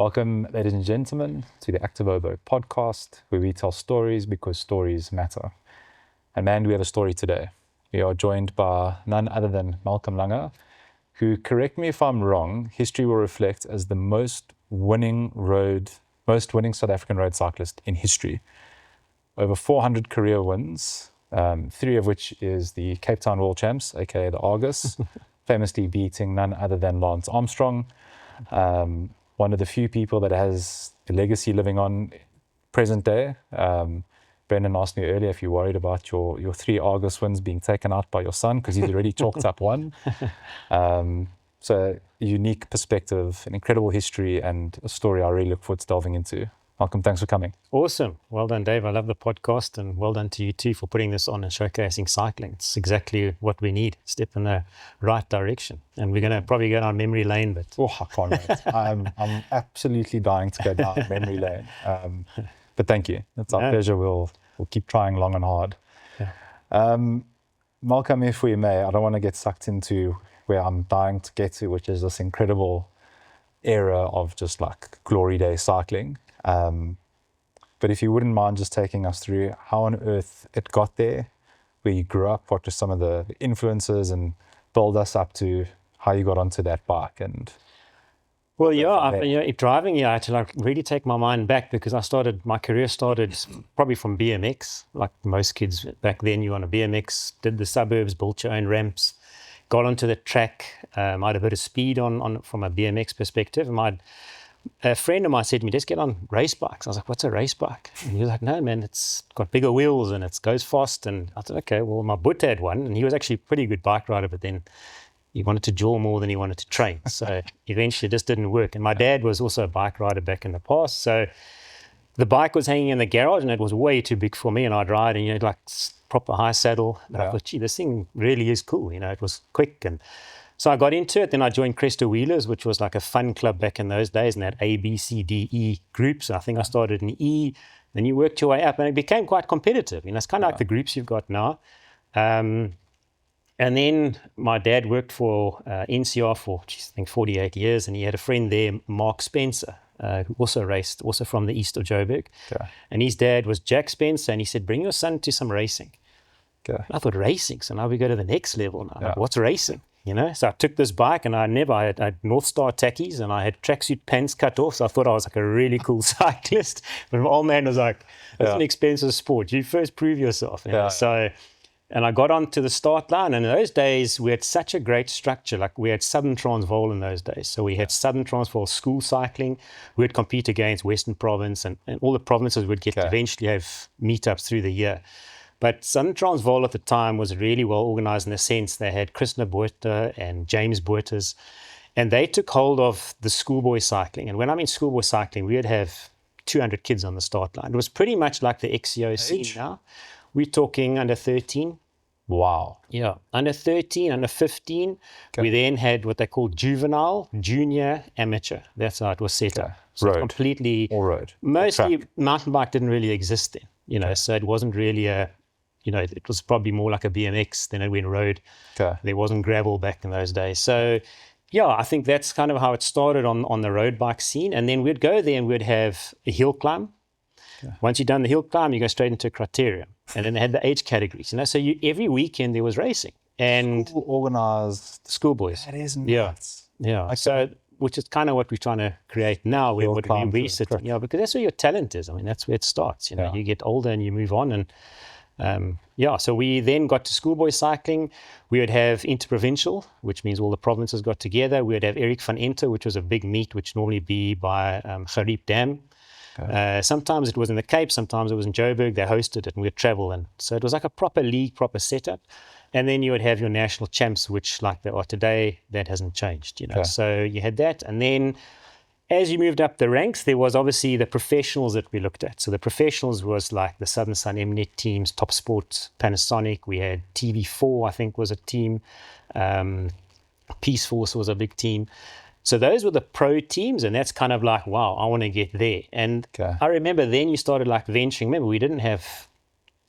Welcome, ladies and gentlemen, to the Active Hobo podcast, where we tell stories because stories matter. And man, we have a story today. We are joined by none other than Malcolm Lange, who, correct me if I'm wrong, history will reflect as the most winning South African road cyclist in history. Over 400 career wins, 3 of which is the Cape Town World Champs, aka the Argus, famously beating none other than Lance Armstrong. One of the few people that has a legacy living on present day. Brendan asked me earlier if you're worried about your 3 Argus wins being taken out by your son, because he's already chalked up one. So a unique perspective, an incredible history, and a story I really look forward to delving into. Malcolm, thanks for coming. Awesome. Well done, Dave. I love the podcast, and well done to you too for putting this on and showcasing cycling. It's exactly what we need. Step in the right direction. And we're going to probably go down memory lane, but I can't wait. I'm absolutely dying to go down memory lane. But thank you. It's our pleasure. We'll keep trying long and hard. Yeah. Malcolm, if we may, I don't want to get sucked into where I'm dying to get to, which is this incredible era of just like glory day cycling. But if you wouldn't mind just taking us through how on earth it got there, where you grew up, what were some of the influences, and build us up to how you got onto that bike. And well, driving, I had to like really take my mind back, because my career started probably from BMX. Like most kids back then, you on a BMX, did the suburbs, built your own ramps, got onto the track. I had a bit of speed on from a BMX perspective. A friend of mine said to me, "Just get on race bikes." I was like, "What's a race bike?" And he was like, "No, man, it's got bigger wheels and it goes fast." And I thought, okay, well, my boot had one, and he was actually a pretty good bike rider, but then he wanted to jaw more than he wanted to train. So eventually it just didn't work. And my dad was also a bike rider back in the past. So the bike was hanging in the garage and it was way too big for me. And I'd ride and, like proper high saddle. But I thought, gee, this thing really is cool. It was quick. And so I got into it. Then I joined Cresta Wheelers, which was like a fun club back in those days, and had A, B, C, D, E groups. I think I started in E, then you worked your way up, and it became quite competitive. It's kind of like the groups you've got now. And then my dad worked for NCR for, I think, 48 years, and he had a friend there, Mark Spencer, who also raced, also from the east of Joburg. Okay. And his dad was Jack Spencer, and he said, "Bring your son to some racing." Okay. I thought, racing? So now we go to the next level now. Like, what's racing? So I took this bike, and I had North Star tackies, and I had tracksuit pants cut off. So I thought I was like a really cool cyclist. But my old man was like, "It's an expensive sport. You first prove yourself." So, and I got onto the start line. And in those days, we had such a great structure. Like we had Southern Transvaal in those days. So we had Southern Transvaal school cycling. We would compete against Western Province, and all the provinces would get to eventually have meetups through the year. But Southern Transvaal at the time was really well organized in the sense they had Krishna Botha and James Botha's, and they took hold of the schoolboy cycling. And when I mean schoolboy cycling, we would have 200 kids on the start line. It was pretty much like the XCO scene now. We're talking under 13. Wow. Yeah, under 13, under 15. Okay. We then had what they called juvenile, junior, amateur. That's how it was set up. So road. Completely. All road. Mostly mountain bike didn't really exist then, so it wasn't really it was probably more like a BMX than it went road. Okay. There wasn't gravel back in those days. So, I think that's kind of how it started on the road bike scene. And then we'd go there and we'd have a hill climb. Okay. Once you've done the hill climb, you go straight into a criterium. And then they had the age categories. So every weekend there was racing. And school organized. Schoolboys. That is nuts. Yeah. Okay. So, which is kind of what we're trying to create now. We sit, because that's where your talent is. That's where it starts. You get older and you move on. And so we then got to schoolboy cycling. We would have interprovincial, which means all the provinces got together. We would have Eric van Enter, which was a big meet, which normally be by Gariep Dam. Okay. Sometimes it was in the Cape, sometimes it was in Joburg. They hosted it and we'd travel. And so it was like a proper league, proper setup. And then you would have your national champs, which like they are today, that hasn't changed. Okay. So you had that. And then as you moved up the ranks, there was obviously the professionals that we looked at. So the professionals was like the Southern Sun Mnet teams, Top Sport, Panasonic. We had TV4, I think, was a team. Peace Force was a big team. So those were the pro teams, and that's kind of like, wow, I want to get there. And I remember then you started like venturing. Remember, we didn't have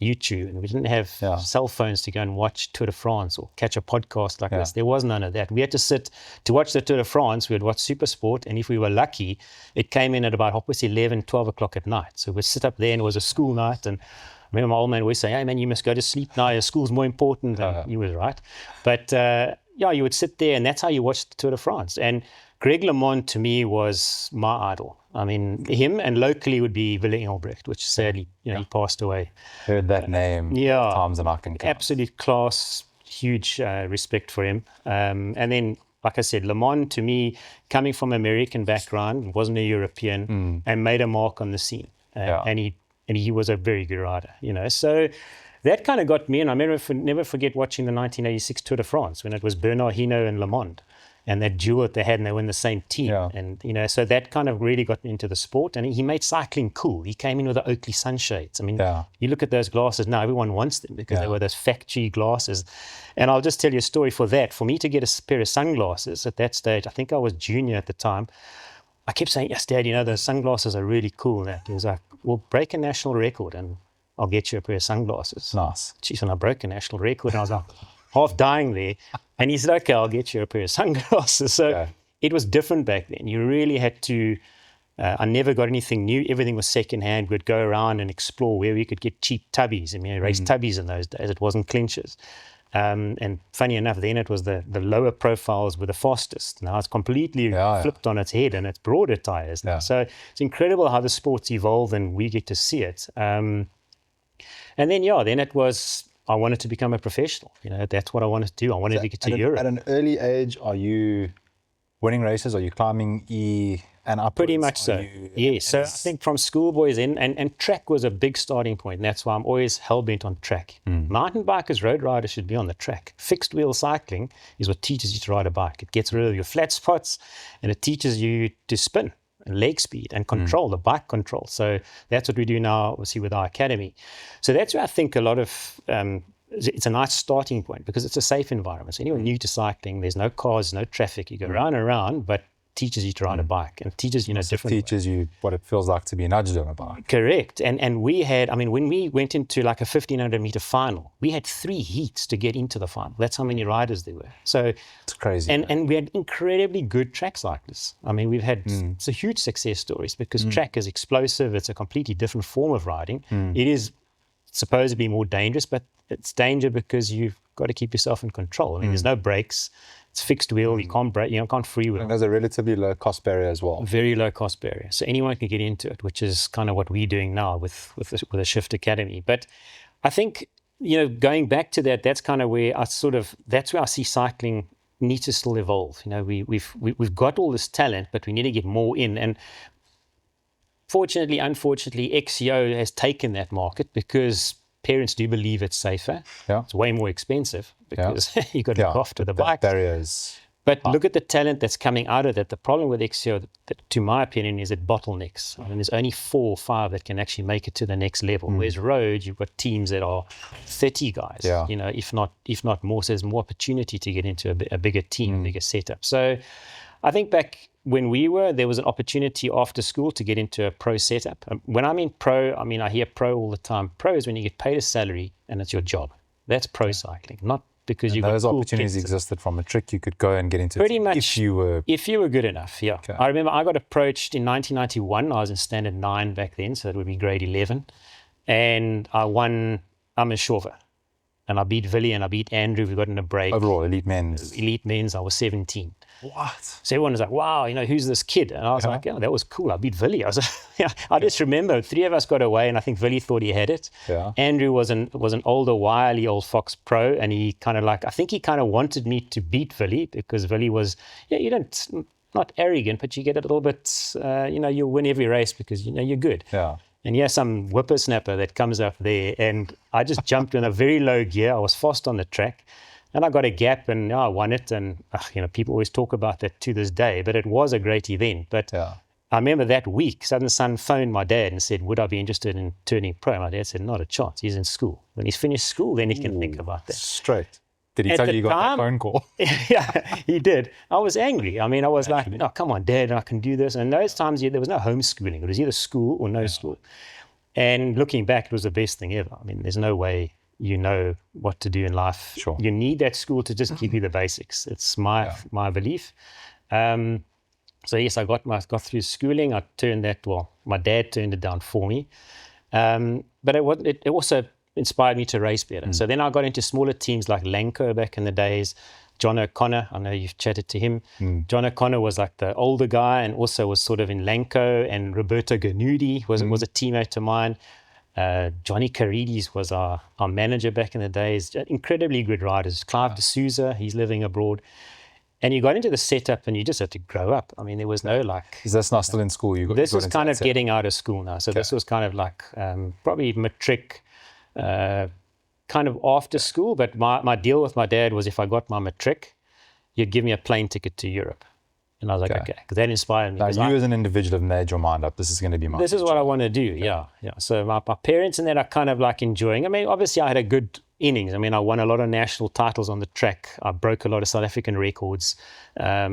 YouTube, and we didn't have cell phones to go and watch Tour de France or catch a podcast like this. There was none of that. We had to sit to watch the Tour de France. We would watch Supersport, and if we were lucky, it came in at about 11, 12 o'clock at night. So we'd sit up there, and it was a school night, and I remember my old man always saying, "Hey man, you must go to sleep now. Your school's more important." And he was right. But you would sit there, and that's how you watched the Tour de France. And Greg LeMond to me was my idol. I mean, him, and locally would be Willem Engelbrecht, which sadly, he passed away. Heard that name times and I can count. Absolute class, huge respect for him. And then, like I said, LeMond to me, coming from American background, wasn't a European, and made a mark on the scene. And he was a very good rider, So that kind of got me, and I never forget watching the 1986 Tour de France when it was Bernard Hinault and LeMond. And that duel that they had, and they were in the same team. And, so that kind of really got me into the sport. And he made cycling cool. He came in with the Oakley sunshades. I mean, you look at those glasses now, everyone wants them because they were those factory glasses. And I'll just tell you a story for that. For me to get a pair of sunglasses at that stage, I think I was junior at the time, I kept saying, "Yes, Dad, those sunglasses are really cool." And he was like, "Well, break a national record and I'll get you a pair of sunglasses." Nice. Geez, and I broke a national record, and I was like, half dying there. And he said, "Okay, I'll get you a pair of sunglasses." So it was different back then. You really had to, I never got anything new. Everything was secondhand. We'd go around and explore where we could get cheap tubbies. I mean, race tubbies in those days. It wasn't clinchers. And funny enough, then it was the lower profiles were the fastest. Now it's completely flipped on its head, and it's broader tires now. So it's incredible how the sport's evolved, and we get to see it. And then, then it was, I wanted to become a professional. That's what I wanted to do. I wanted to get to Europe. At an early age, are you winning races? Are you climbing E and upwards? Pretty much so. Yes. So I think from Schoolboys in, and track was a big starting point. And that's why I'm always hell-bent on track. Mountain bikers, road riders should be on the track. Fixed wheel cycling is what teaches you to ride a bike. It gets rid of your flat spots, and it teaches you to spin and leg speed and control, the bike control. So that's what we do now, obviously, with our academy. So that's where I think a lot of, it's a nice starting point because it's a safe environment. So anyone new to cycling, there's no cars, no traffic. You go round and around, but teaches you to ride a bike and teaches different teaches you what it feels like to be nudged on a bike. Correct. And we had, when we went into like a 1,500 meter final, we had 3 heats to get into the final. That's how many riders there were. So it's crazy. And we had incredibly good track cyclists. We've had it's a huge success stories because track is explosive. It's a completely different form of riding. It is supposed to be more dangerous, but it's danger because you've got to keep yourself in control. There's no brakes. It's fixed wheel. You can't brake. You can't freewheel. And there's a relatively low cost barrier as well. Very low cost barrier. So anyone can get into it, which is kind of what we're doing now with the Shift Academy. But I think going back to that, that's kind of where that's where I see cycling needs to still evolve. We've got all this talent, but we need to get more in. And unfortunately, XCO has taken that market because parents do believe it's safer. It's way more expensive because you've got to look after the bike. Barriers. But look at the talent that's coming out of that. The problem with XCO, to my opinion, is it bottlenecks. There's only 4 or 5 that can actually make it to the next level. Whereas road, you've got teams that are 30 guys, if not more. So there's more opportunity to get into a bigger team, a bigger setup. So I think back when there was an opportunity after school to get into a pro setup. When I mean pro, I hear pro all the time. Pro is when you get paid a salary and it's your job. That's pro cycling, not because you got those cool opportunities kids. Existed from a trick. You could go and get into pretty much if you were good enough. Okay. I remember I got approached in 1991. I was in standard 9 back then, so it would be grade 11, and I won Amershover. And I beat Willie and I beat Andrew. We got in a break. Overall, elite men's. I was 17. What? So everyone was like, "Wow, who's this kid?" And I was like, "Yeah, that was cool. I beat Willie." I just remember 3 of us got away, and I think Willie thought he had it. Andrew was an older, wily old Fox pro, and he kind of I think he kind of wanted me to beat Willie because Willie was, not arrogant, but you get a little bit, you'll win every race because you're good. And here's some whippersnapper that comes up there, and I just jumped in a very low gear. I was fast on the track, and I got a gap, and I won it. And people always talk about that to this day, but it was a great event. But I remember that week, Southern Sun phoned my dad and said, "Would I be interested in turning pro?" My dad said, "Not a chance. He's in school. When he's finished school, then he can think about that." Straight. Did he tell you got that phone call? Yeah, he did. I was angry. I was like, "No, come on, Dad, I can do this." And those times there was no homeschooling. It was either school or no school. And looking back, it was the best thing ever. I mean, there's no way you know what to do in life. Sure. You need that school to just give you the basics. It's my belief. So yes, I got through schooling. I turned that, my dad turned it down for me. But it also inspired me to race better. So then I got into smaller teams like Lange back in the days. John O'Connor, I know you've chatted to him. John O'Connor was like the older guy and also was sort of in Lange, and Roberto Ganudi was a teammate of mine. Johnny Carides was our manager back in the days. Incredibly good riders. Clive D'Souza, he's living abroad. And you got into the setup and you just had to grow up. I mean, there was no like... Is this not still in school? This was kind of getting out of school now. So this was kind of like probably matric, kind of after school. But my deal with my dad was if I got my matric, you'd give me a plane ticket to Europe. And I was like, okay, because that inspired me. Now, you as an individual have made your mind up. This is going to be my This is what I want to do, yeah. So my parents and that are kind of like enjoying. I mean, obviously I had a good innings. I mean, I won a lot of national titles on the track. I broke a lot of South African records. I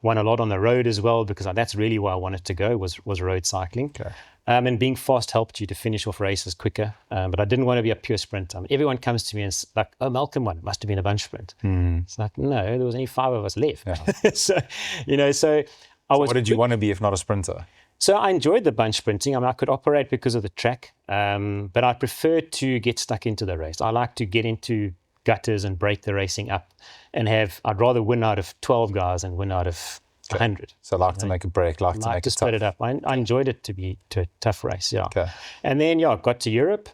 won a lot on the road as well, because that's really where I wanted to go, was road cycling. Okay. And being fast helped you to finish off races quicker. But I didn't want to be a pure sprinter. I mean, everyone comes to me and it's like, oh, Malcolm won. It must have been a bunch sprint. It's like, no, there was only 5 of us left. Yeah. So I was... What did you want to be if not a sprinter? So I enjoyed the bunch sprinting. I mean, I could operate because of the track, but I prefer to get stuck into the race. I like to get into gutters and break the racing up and I'd rather win out of 12 guys than win out of 100. So to make a break, to make it split tough. it up. I enjoyed it to a tough race, yeah. Okay. And then, got to Europe,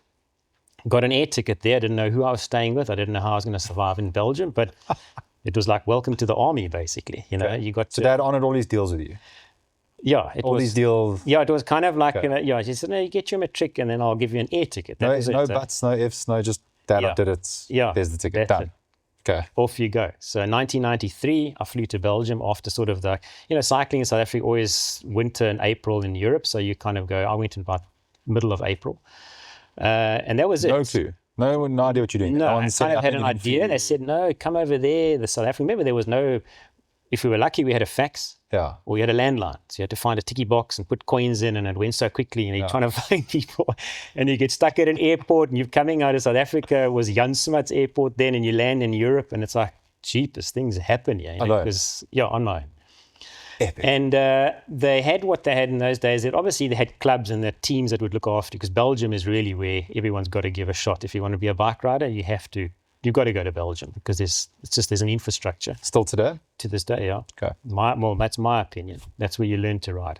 got an air ticket there. I didn't know who I was staying with. I didn't know how I was going to survive in Belgium, but it was like welcome to the army, basically. You got to... So Dad honoured all these deals with you? Yeah, these deals. Yeah, it was kind of like, she said, no, you get your matric and then I'll give you an air ticket. No buts, no ifs, no just Dad, I did it. Yeah. There's the ticket, done. Okay. Off you go. So in 1993, I flew to Belgium after sort of cycling in South Africa, always winter and April in Europe. So you kind of go, I went in about middle of April. And that was it. No clue. No idea what you're doing. No, I kind of had an idea. They said, no, come over there. The South African, remember there was no... If we were lucky, we had a fax, or we had a landline. So you had to find a ticky box and put coins in, and it went so quickly. And you're trying to find people, and you get stuck at an airport, and you're coming out of South Africa. It was Jan Smuts Airport then, and you land in Europe, and it's like, jeepers, things happen here. Because on my own. Epic. And they had what they had in those days. Obviously, they had clubs and the teams that would look after you, because Belgium is really where everyone's got to give a shot. If you want to be a bike rider, you've got to go to Belgium, because there's an infrastructure. Still today? To this day, yeah. Okay. That's my opinion. That's where you learn to ride.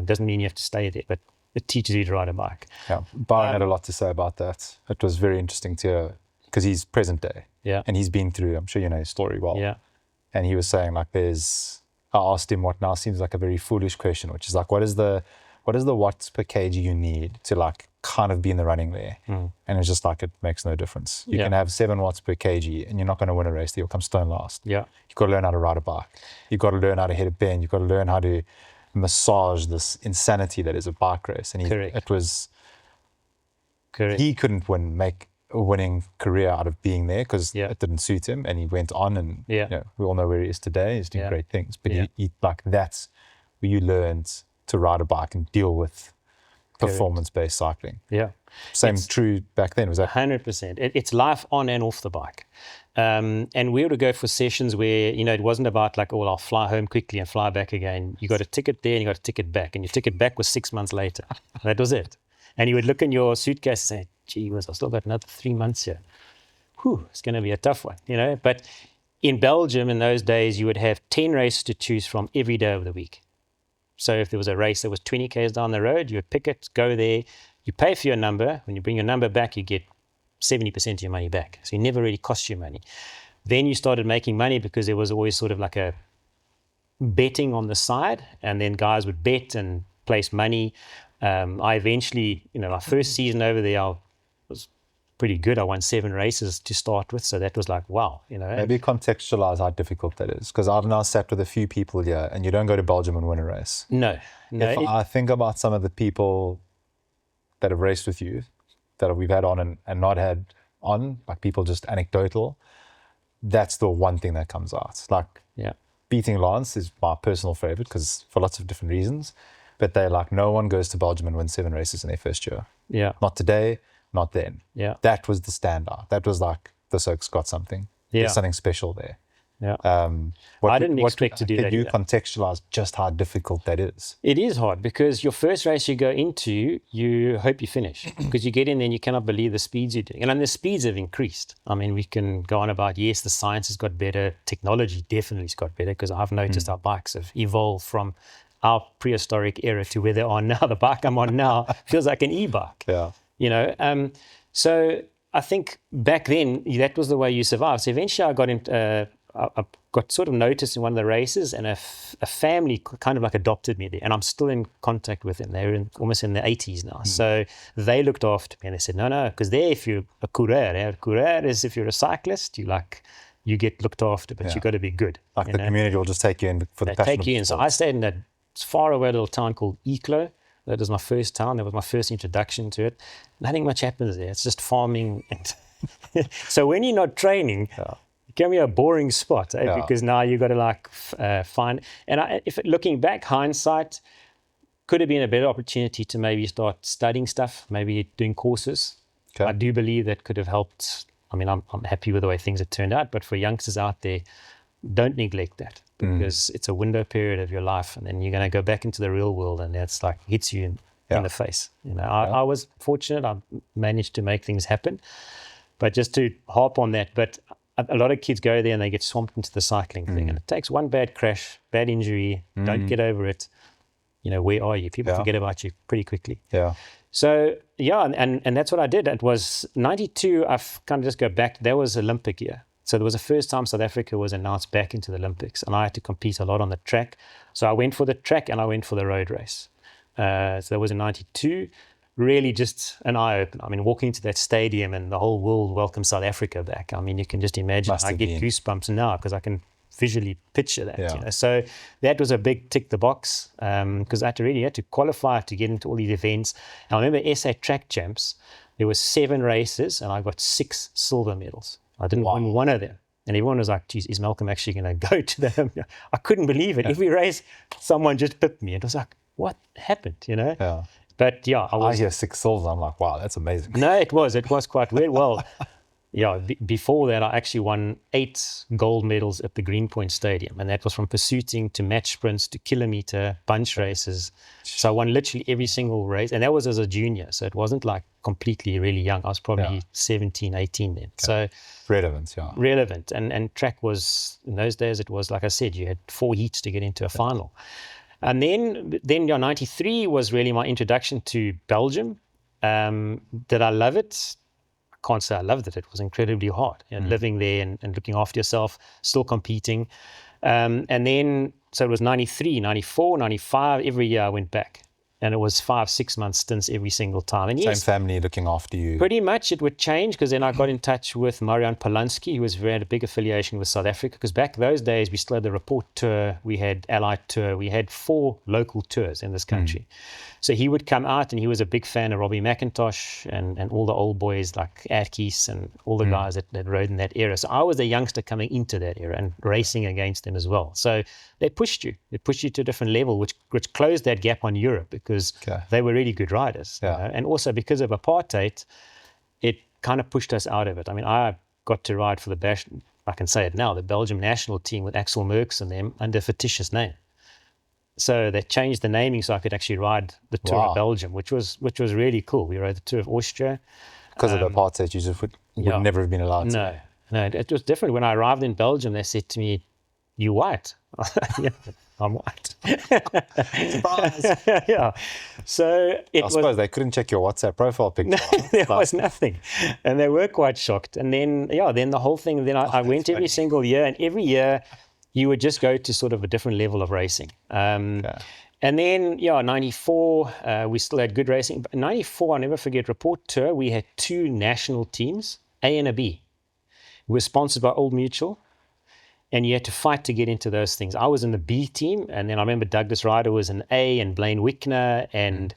Doesn't mean you have to stay there, but it teaches you to ride a bike. Yeah, Byron had a lot to say about that. It was very interesting to hear, because he's present day. Yeah. And he's been through, I'm sure you know his story well. Yeah. And he was saying I asked him what now seems like a very foolish question, which is like, what is the watts per kg you need to kind of be in the running there? And it's just like, it makes no difference. You can have 7 watts per kg and you're not going to win a race. You'll come stone last. Yeah. You've got to learn how to ride a bike. You've got to learn how to hit a bend. You've got to learn how to massage this insanity that is a bike race. And Correct. He couldn't make a winning career out of being there, because it didn't suit him, and he went on, and we all know where he is today. He's doing great things. But that's where you learned to ride a bike and deal with performance-based cycling. Yeah. True back then, was that? 100%. It's life on and off the bike. And we would go for sessions where, it wasn't about like, I'll fly home quickly and fly back again. You got a ticket there and you got a ticket back, and your ticket back was 6 months later. That was it. And you would look in your suitcase and say, gee whiz, I've still got another 3 months here. Whew, it's going to be a tough one, But in Belgium in those days, you would have 10 races to choose from every day of the week. So if there was a race that was 20 k's down the road, you would pick it, go there, you pay for your number. When you bring your number back, you get 70% of your money back. So it never really cost you money. Then you started making money, because there was always sort of like a betting on the side, and then guys would bet and place money. I eventually, my first season over there, I was pretty good. I won 7 races to start with. So that was like, wow, Maybe contextualize how difficult that is, because I've now sat with a few people here, and you don't go to Belgium and win a race. No. If I think about some of the people that have raced with you, that we've had on and not had on, like people just anecdotal, that's the one thing that comes out. Like beating Lance is my personal favorite, because for lots of different reasons. But they're like, no one goes to Belgium and wins 7 races in their first year. Yeah. Not today, not then. Yeah. That was the standout. That was like, this oak's got something. Yeah. There's something special there. Yeah. I didn't expect to do that. Could you contextualize just how difficult that is? It is hard because your first race you go into, you hope you finish because you get in there and you cannot believe the speeds you're doing. And then the speeds have increased. I mean, we can go on about, yes, the science has got better. Technology definitely has got better because I've noticed our bikes have evolved from our prehistoric era to where they are now. The bike I'm on now feels like an e-bike. Yeah. You know, so I think back then that was the way you survived. So eventually I got into... I got sort of noticed in one of the races, and a family kind of like adopted me there, and I'm still in contact with them. They're almost in their 80s now. So they looked after me, and they said, no, because there, if you're a coureur is if you're a cyclist, you get looked after, but you got to be good. Like the community will just take you in for the passion. They take you in. So I stayed in that far away little town called Eeklo. That was my first town. That was my first introduction to it. Nothing much happens there. It's just farming. So when you're not training, it can be a boring spot because now you got to find. And if looking back, hindsight, could have been a better opportunity to maybe start studying stuff, maybe doing courses. Okay. I do believe that could have helped. I mean, I'm happy with the way things have turned out, but for youngsters out there, don't neglect that because it's a window period of your life, and then you're going to go back into the real world, and that's like hits you in the face. You know, I was fortunate; I managed to make things happen. But just to harp on that, but a lot of kids go there and they get swamped into the cycling thing, and it takes one bad crash, bad injury, don't get over it. You know, where are you? People forget about you pretty quickly. Yeah. So and that's what I did. It was 92. I've kind of just go back. That was Olympic year. So there was the first time South Africa was announced back into the Olympics, and I had to compete a lot on the track. So I went for the track and I went for the road race. So that was in 92. Really just an eye-opener. I mean, walking into that stadium and the whole world welcomes South Africa back. I mean, you can just imagine. I get goosebumps now because I can visually picture that. You know? So that was a big tick the box because I had to qualify to get into all these events. And I remember SA Track Champs, there were 7 races and I got 6 silver medals. I didn't win one of them. And everyone was like, geez, is Malcolm actually going to go to them? I couldn't believe it. Every race, someone just pipped me. It was like, what happened, you know? Yeah. But I hear 6 silvers. I'm like, wow, that's amazing. No, it was quite weird. Well, before that, I actually won 8 gold medals at the Greenpoint Stadium, and that was from pursuiting to match sprints to kilometer bunch races. So I won literally every single race, and that was as a junior. So it wasn't like completely really young. I was probably 17, 18 then. Okay. So relevant, and track was in those days. It was like I said, you had 4 heats to get into a final. And then 93 was really my introduction to Belgium. Did I love it? I can't say I loved it. It was incredibly hard. You know, living there and looking after yourself, still competing. And then, so it was 93, 94, 95. Every year I went back. And it was 5-6 month stints every single time. And same family looking after you. Pretty much it would change because then I got in touch with Marian Polanski, who had a big affiliation with South Africa. Because back those days, we still had the Rapport tour, we had Allied tour, we had 4 local tours in this country. So he would come out and he was a big fan of Robbie McIntosh and all the old boys like Atkies and all the guys that rode in that era. So I was a youngster coming into that era and racing against them as well. So they pushed you. They pushed you to a different level, which closed that gap on Europe because they were really good riders. You know? And also because of apartheid, it kind of pushed us out of it. I mean, I got to ride for I can say it now, the Belgium national team with Axel Merckx and them under a fictitious name. So they changed the naming so I could actually ride the Tour of Belgium, which was really cool. We rode the Tour of Austria. Because of the apartheid, you just would never have been allowed to. No, it was different. When I arrived in Belgium, they said to me, "You white?" Yeah, I'm white. Surprise! Yeah. So I suppose they couldn't check your WhatsApp profile picture. There was nothing, and they were quite shocked. And then the whole thing. Then I went every single year, and every year you would just go to sort of a different level of racing. And then 94, we still had good racing. But 94, I'll never forget, Rapport Tour. We had 2 national teams, A and a B. We were sponsored by Old Mutual. And you had to fight to get into those things. I was in the B team, and then I remember Douglas Ryder was in A, and Blaine Wickner, and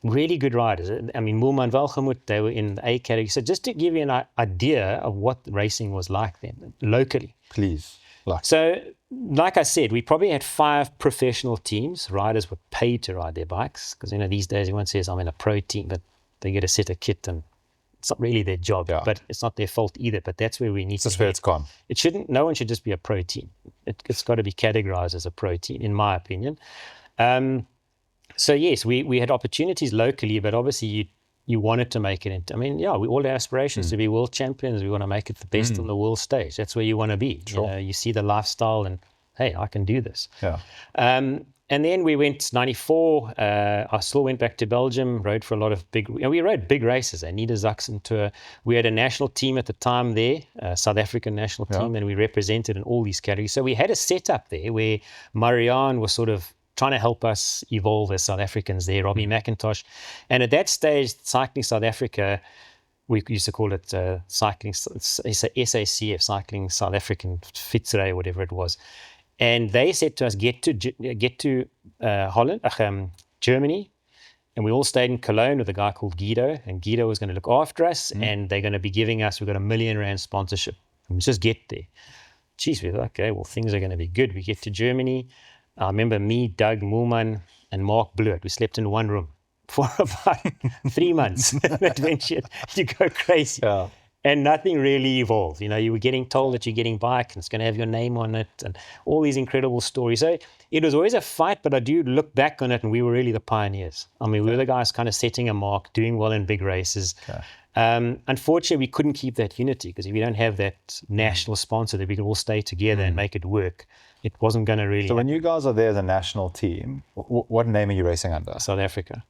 really good riders. I mean, Moolman Velgemoot, they were in the A category. So just to give you an idea of what racing was like then, locally. Please. So, like I said, we probably had 5 professional teams. Riders were paid to ride their bikes because, these days everyone says I'm in a pro team, but they get a set of kit and it's not really their job, but it's not their fault either. But that's where we need to. That's where it's gone. No one should just be a pro team. It's got to be categorized as a pro team, in my opinion. So yes, we had opportunities locally, but obviously you wanted to make it. We all have aspirations to be world champions. We want to make it the best on the world stage. That's where you want to be. Sure. You see the lifestyle and, hey, I can do this. Yeah. And then we went 94. I still went back to Belgium, rode for a lot of we rode big races, Niedersachsen Tour. We had a national team at the time there, South African national team, and we represented in all these categories. So we had a setup there where Marianne was sort of trying to help us evolve as South Africans there, Robbie McIntosh. And at that stage, Cycling South Africa, we used to call it Cycling, it's a SACF, Cycling South African Fietsrij, whatever it was. And they said to us, get to Holland, Germany, and we all stayed in Cologne with a guy called Guido, and Guido was going to look after us, and they're going to be giving us, we've got R1 million sponsorship. And we just get there. Geez, we thought, okay, well, things are going to be good. We get to Germany. I remember me, Doug Moolman, and Mark Blewett. We slept in one room for about 3 months. Adventure, you go crazy. Yeah. And nothing really evolved. You were getting told that you're getting bike and it's going to have your name on it and all these incredible stories. So it was always a fight, but I do look back on it and we were really the pioneers. We were the guys kind of setting a mark, doing well in big races. Okay. Unfortunately, we couldn't keep that unity because if you don't have that national sponsor that we can all stay together and make it work, it wasn't going to really So when you guys are there as a national team, what name are you racing under? South Africa.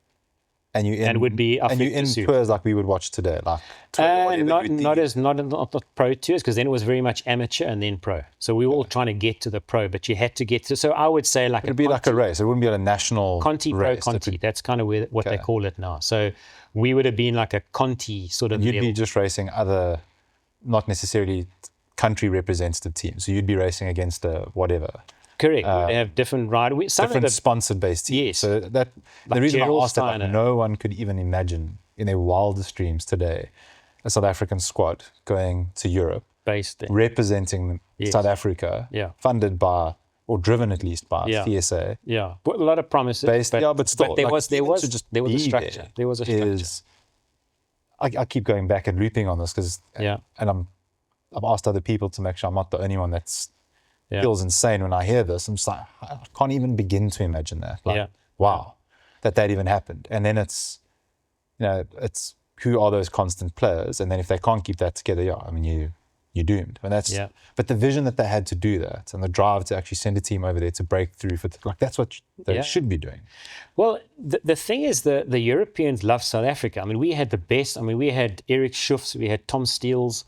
And you in, would be and you in tours like we would watch today, like not pro tours, because then it was very much amateur and then pro. So we were all trying to get to the pro, but you had to get to. So I would say it'd be like a race. It wouldn't be a national Conti race. Pro Conti. That's kind of what they call it now. So we would have been like a Conti sort of. You'd be just racing other, not necessarily country representative teams. So you'd be racing against a whatever. Correct. They have different riders. Different sponsor-based teams. Yes. So that the reason I asked that, no one could even imagine in their wildest dreams today a South African squad going to Europe, representing South Africa, funded by, or driven at least by CSA. Yeah, but a lot of promises. But still, but there was a structure. There was a structure. I keep going back and looping on this because, and I've asked other people to make sure I'm not the only one that's feels insane when I hear this. I'm just like, I can't even begin to imagine that. Wow, that even happened. And then it's who are those constant players? And then if they can't keep that together, you're doomed. And that's but the vision that they had to do that and the drive to actually send a team over there to break through that's what they should be doing. Well, the thing is the Europeans love South Africa. We had the best. We had Eric Schufts, we had Tom Steels,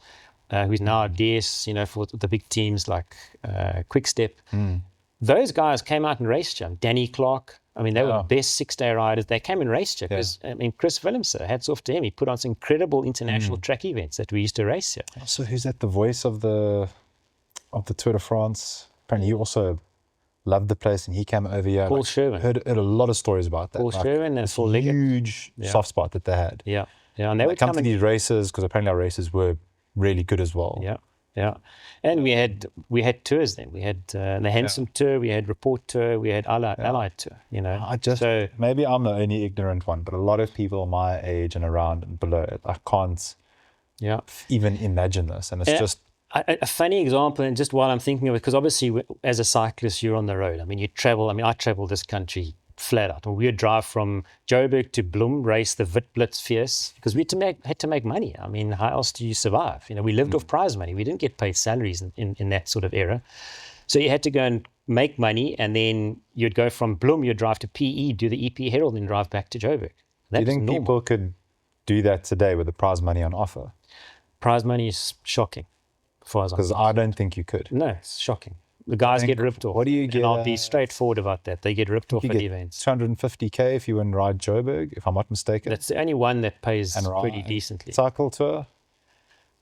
who's now a DS, for the big teams like Quickstep. Those guys came out and raced you. Danny Clark. They were the best 6-day riders. They came and raced you because, Chris Willemse, hats off to him. He put on some incredible international track events that we used to race here. So who's that? The voice of the Tour de France. Apparently, he also loved the place and he came over here. Paul Sherwin. Heard a lot of stories about that. Paul Sherwin and Paul Liggett. Huge soft spot that they had. Yeah. And they would come to these races because apparently our races were really good as well. Yeah, and we had tours then. We had the Handsome Tour, we had Rapport Tour, we had Allied Tour. Maybe I'm the only ignorant one, but a lot of people my age and around and below, I can't even imagine this, and it's just a funny example. And just while I'm thinking of it, because obviously as a cyclist you're on the road. you travel. I travel this country flat out. We would drive from Joburg to Bloem, race the Wit Blitz Fierce, because we had to make money. How else do you survive? We lived off prize money. We didn't get paid salaries in that sort of era. So you had to go and make money, and then you'd go from Bloem, you'd drive to PE, do the EP Herald, and drive back to Joburg. Do you think people could do that today with the prize money on offer? Prize money is shocking, as far as I'm concerned. Because I don't think you could. No, it's shocking. The guys get ripped off. What do you get? And I'll be straightforward about that. They get ripped off at events. 250K if you win Ride Joburg, if I'm not mistaken. That's the only one that pays pretty decently. Cycle Tour?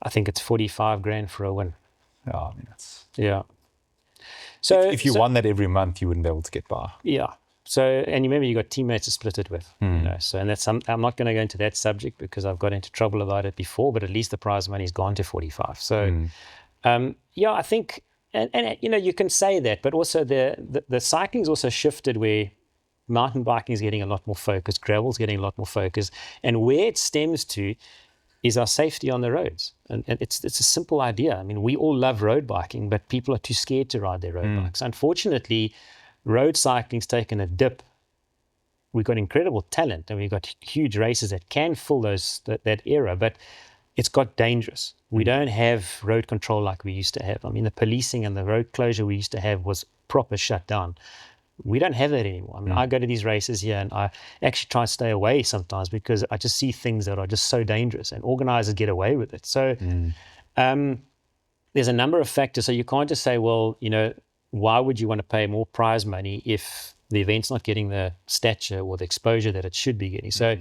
I think it's 45 grand for a win. Yeah, that's... Yeah. So if you won that every month, you wouldn't be able to get by. Yeah. So, and you remember you got teammates to split it with. So, and that's I'm not going to go into that subject because I've got into trouble about it before, but at least the prize money's gone to 45. So, I think and you know, you can say that, but also the cycling's also shifted where mountain biking is getting a lot more focus, gravel's getting a lot more focus, and where it stems to is our safety on the roads. And it's a simple idea. I mean, we all love road biking, but people are too scared to ride their road bikes. Unfortunately, road cycling's taken a dip. We've got incredible talent, and we've got huge races that can fill that era, but it's got dangerous. We don't have road control like we used to have. I mean, the policing and the road closure we used to have was proper shut down. We don't have that anymore. I mean, I go to these races here and I actually try to stay away sometimes because I just see things that are just so dangerous, and organizers get away with it. So there's a number of factors. So you can't just say, well, you know, why would you want to pay more prize money if the event's not getting the stature or the exposure that it should be getting? So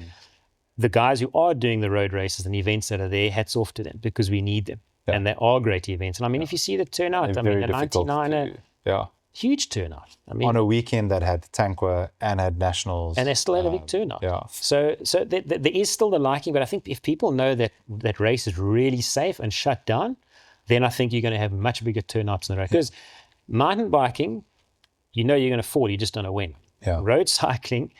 the guys who are doing the road races and the events that are there, hats off to them, because we need them. Yeah. And they are great events. And I mean, if you see the turnout, I mean, the 99er, huge turnout. I mean, on a weekend that had Tankwa and had nationals. And they still had a big turnout. Yeah. So there is still the liking, but I think if people know that that race is really safe and shut down, then I think you're going to have much bigger turnouts in the race. Because mountain biking, you know you're going to fall, you just don't know when. Yeah. Road cycling,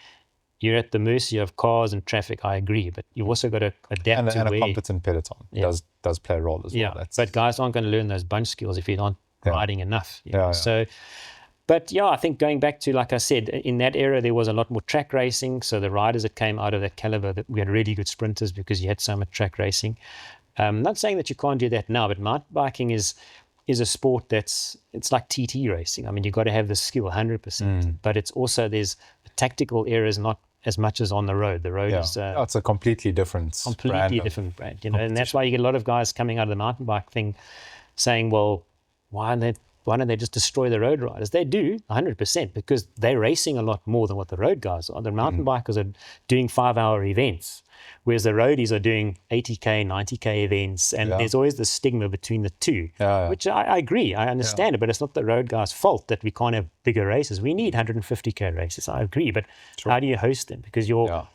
you're at the mercy of cars and traffic, I agree, but you've also got to adapt to a competent peloton does play a role as well. Yeah, but guys aren't going to learn those bunch skills if you aren't riding enough. So, but I think going back to, like I said, in that era, there was a lot more track racing. So the riders that came out of that caliber, that we had really good sprinters because you had so much track racing. Not saying that you can't do that now, but mountain biking is a sport it's like TT racing. I mean, you've got to have the skill 100%, but it's also, there's tactical areas, not as much as on the road. The road is it's a completely different brand, you know, and that's why you get a lot of guys coming out of the mountain bike thing saying, well, why don't they just destroy the road riders? They do 100% because they're racing a lot more than what the road guys are. The mountain bikers are doing 5-hour events, whereas the roadies are doing 80K, 90K events. And there's always the stigma between the two, which I agree. I understand it, but it's not the road guys' fault that we can't have bigger races. We need 150K races. I agree. But how do you host them? Because your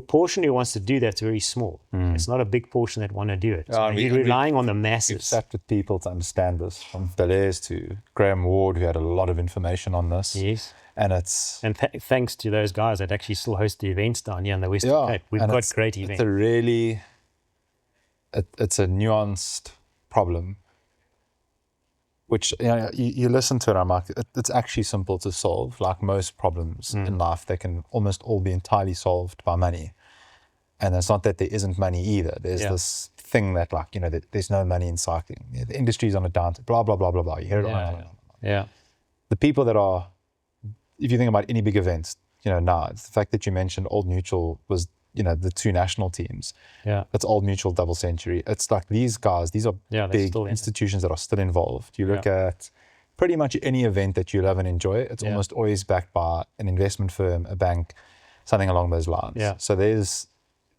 portion who wants to do that's very small. It's not a big portion that want to do it. So you're relying on the masses. We've sat with people to understand this, from Belair's to Graham Ward, who had a lot of information on this. Yes. And it's... And thanks to those guys that actually still host the events down here in the Western Cape. We've got great events. It's a really... It's a nuanced problem, which, you know, you listen to it, I'm like, it's actually simple to solve. Like most problems in life, they can almost all be entirely solved by money. And it's not that there isn't money either. There's this thing that, like, you know, that there's no money in cycling. The industry's on a down, blah, blah, blah, blah, blah. You hear it on. Yeah. The people that are, if you think about any big events, you know, now, it's the fact that you mentioned Old Mutual was, you know, the two national teams. Yeah. It's Old Mutual, Double Century. It's like these guys, these are big institutions that are still involved. You look at pretty much any event that you love and enjoy, it's almost always backed by an investment firm, a bank, something along those lines. Yeah. So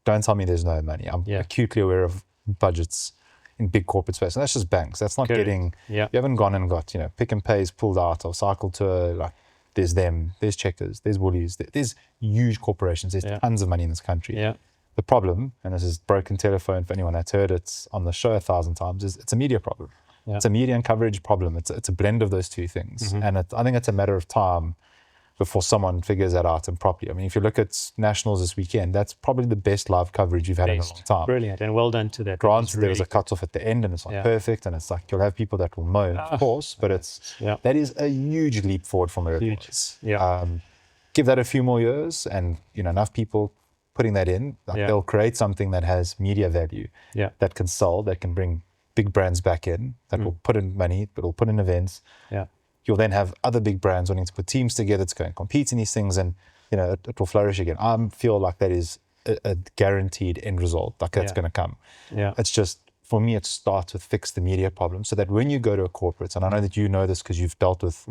don't tell me there's no money. I'm acutely aware of budgets in big corporate space. And that's just banks. That's not getting, you haven't gone and got, you know, Pick and Pay's pulled out or Cycle Tour, like, there's them, there's Checkers, there's Woolies, there's huge corporations, there's tons of money in this country. Yeah. The problem, and this is broken telephone for anyone that's heard it on the show 1,000 times, is it's a media problem. Yeah. It's a media and coverage problem. It's a blend of those two things. And I think it's a matter of time before someone figures that out and properly. I mean, if you look at nationals this weekend, that's probably the best live coverage you've had in a long time. Brilliant, and well done to that. Granted, there was a cut-off at the end, and it's like perfect, and it's like you'll have people that will moan, of course, but that is a huge leap forward from where it was. Give that a few more years, and, you know, enough people putting that in, like they'll create something that has media value, that can sell, that can bring big brands back in, that will put in money, that will put in events. You'll then have other big brands wanting to put teams together to go and compete in these things, and, you know, it will flourish again. I feel like that is a guaranteed end result, like that's going to come. It's just, for me, it starts with fix the media problem, so that when you go to a corporate, and I know that you know this because you've dealt with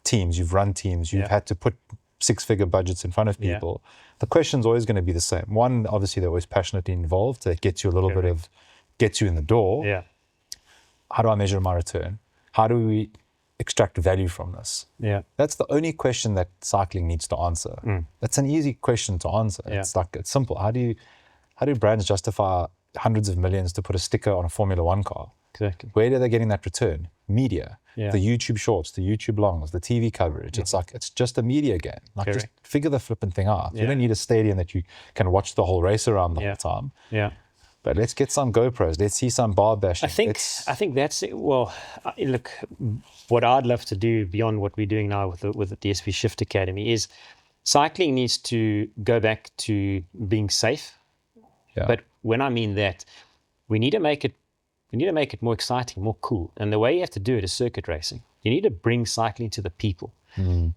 teams, you've run teams, you've had to put 6-figure budgets in front of people, the question's always going to be the same. One, obviously, they're always passionately involved, so it gets you a little bit of, gets you in the door. How do I measure my return? How do we extract value from this? That's the only question that cycling needs to answer. That's an easy question to answer. It's like, it's simple. How do brands justify hundreds of millions to put a sticker on a Formula One car? Exactly. Where are they getting that return? Media. Yeah. The YouTube shorts, the YouTube longs, the TV coverage. It's like, it's just a media game. Like, just figure the flipping thing out. You don't need a stadium that you can watch the whole race around the whole time. Yeah. But let's get some GoPros. Let's see some bar bashing. I think that's it. Well, look, what I'd love to do beyond what we're doing now with the DSV Shift Academy is cycling needs to go back to being safe. Yeah. But when I mean that, we need to make it more exciting, more cool. And the way you have to do it is circuit racing. You need to bring cycling to the people.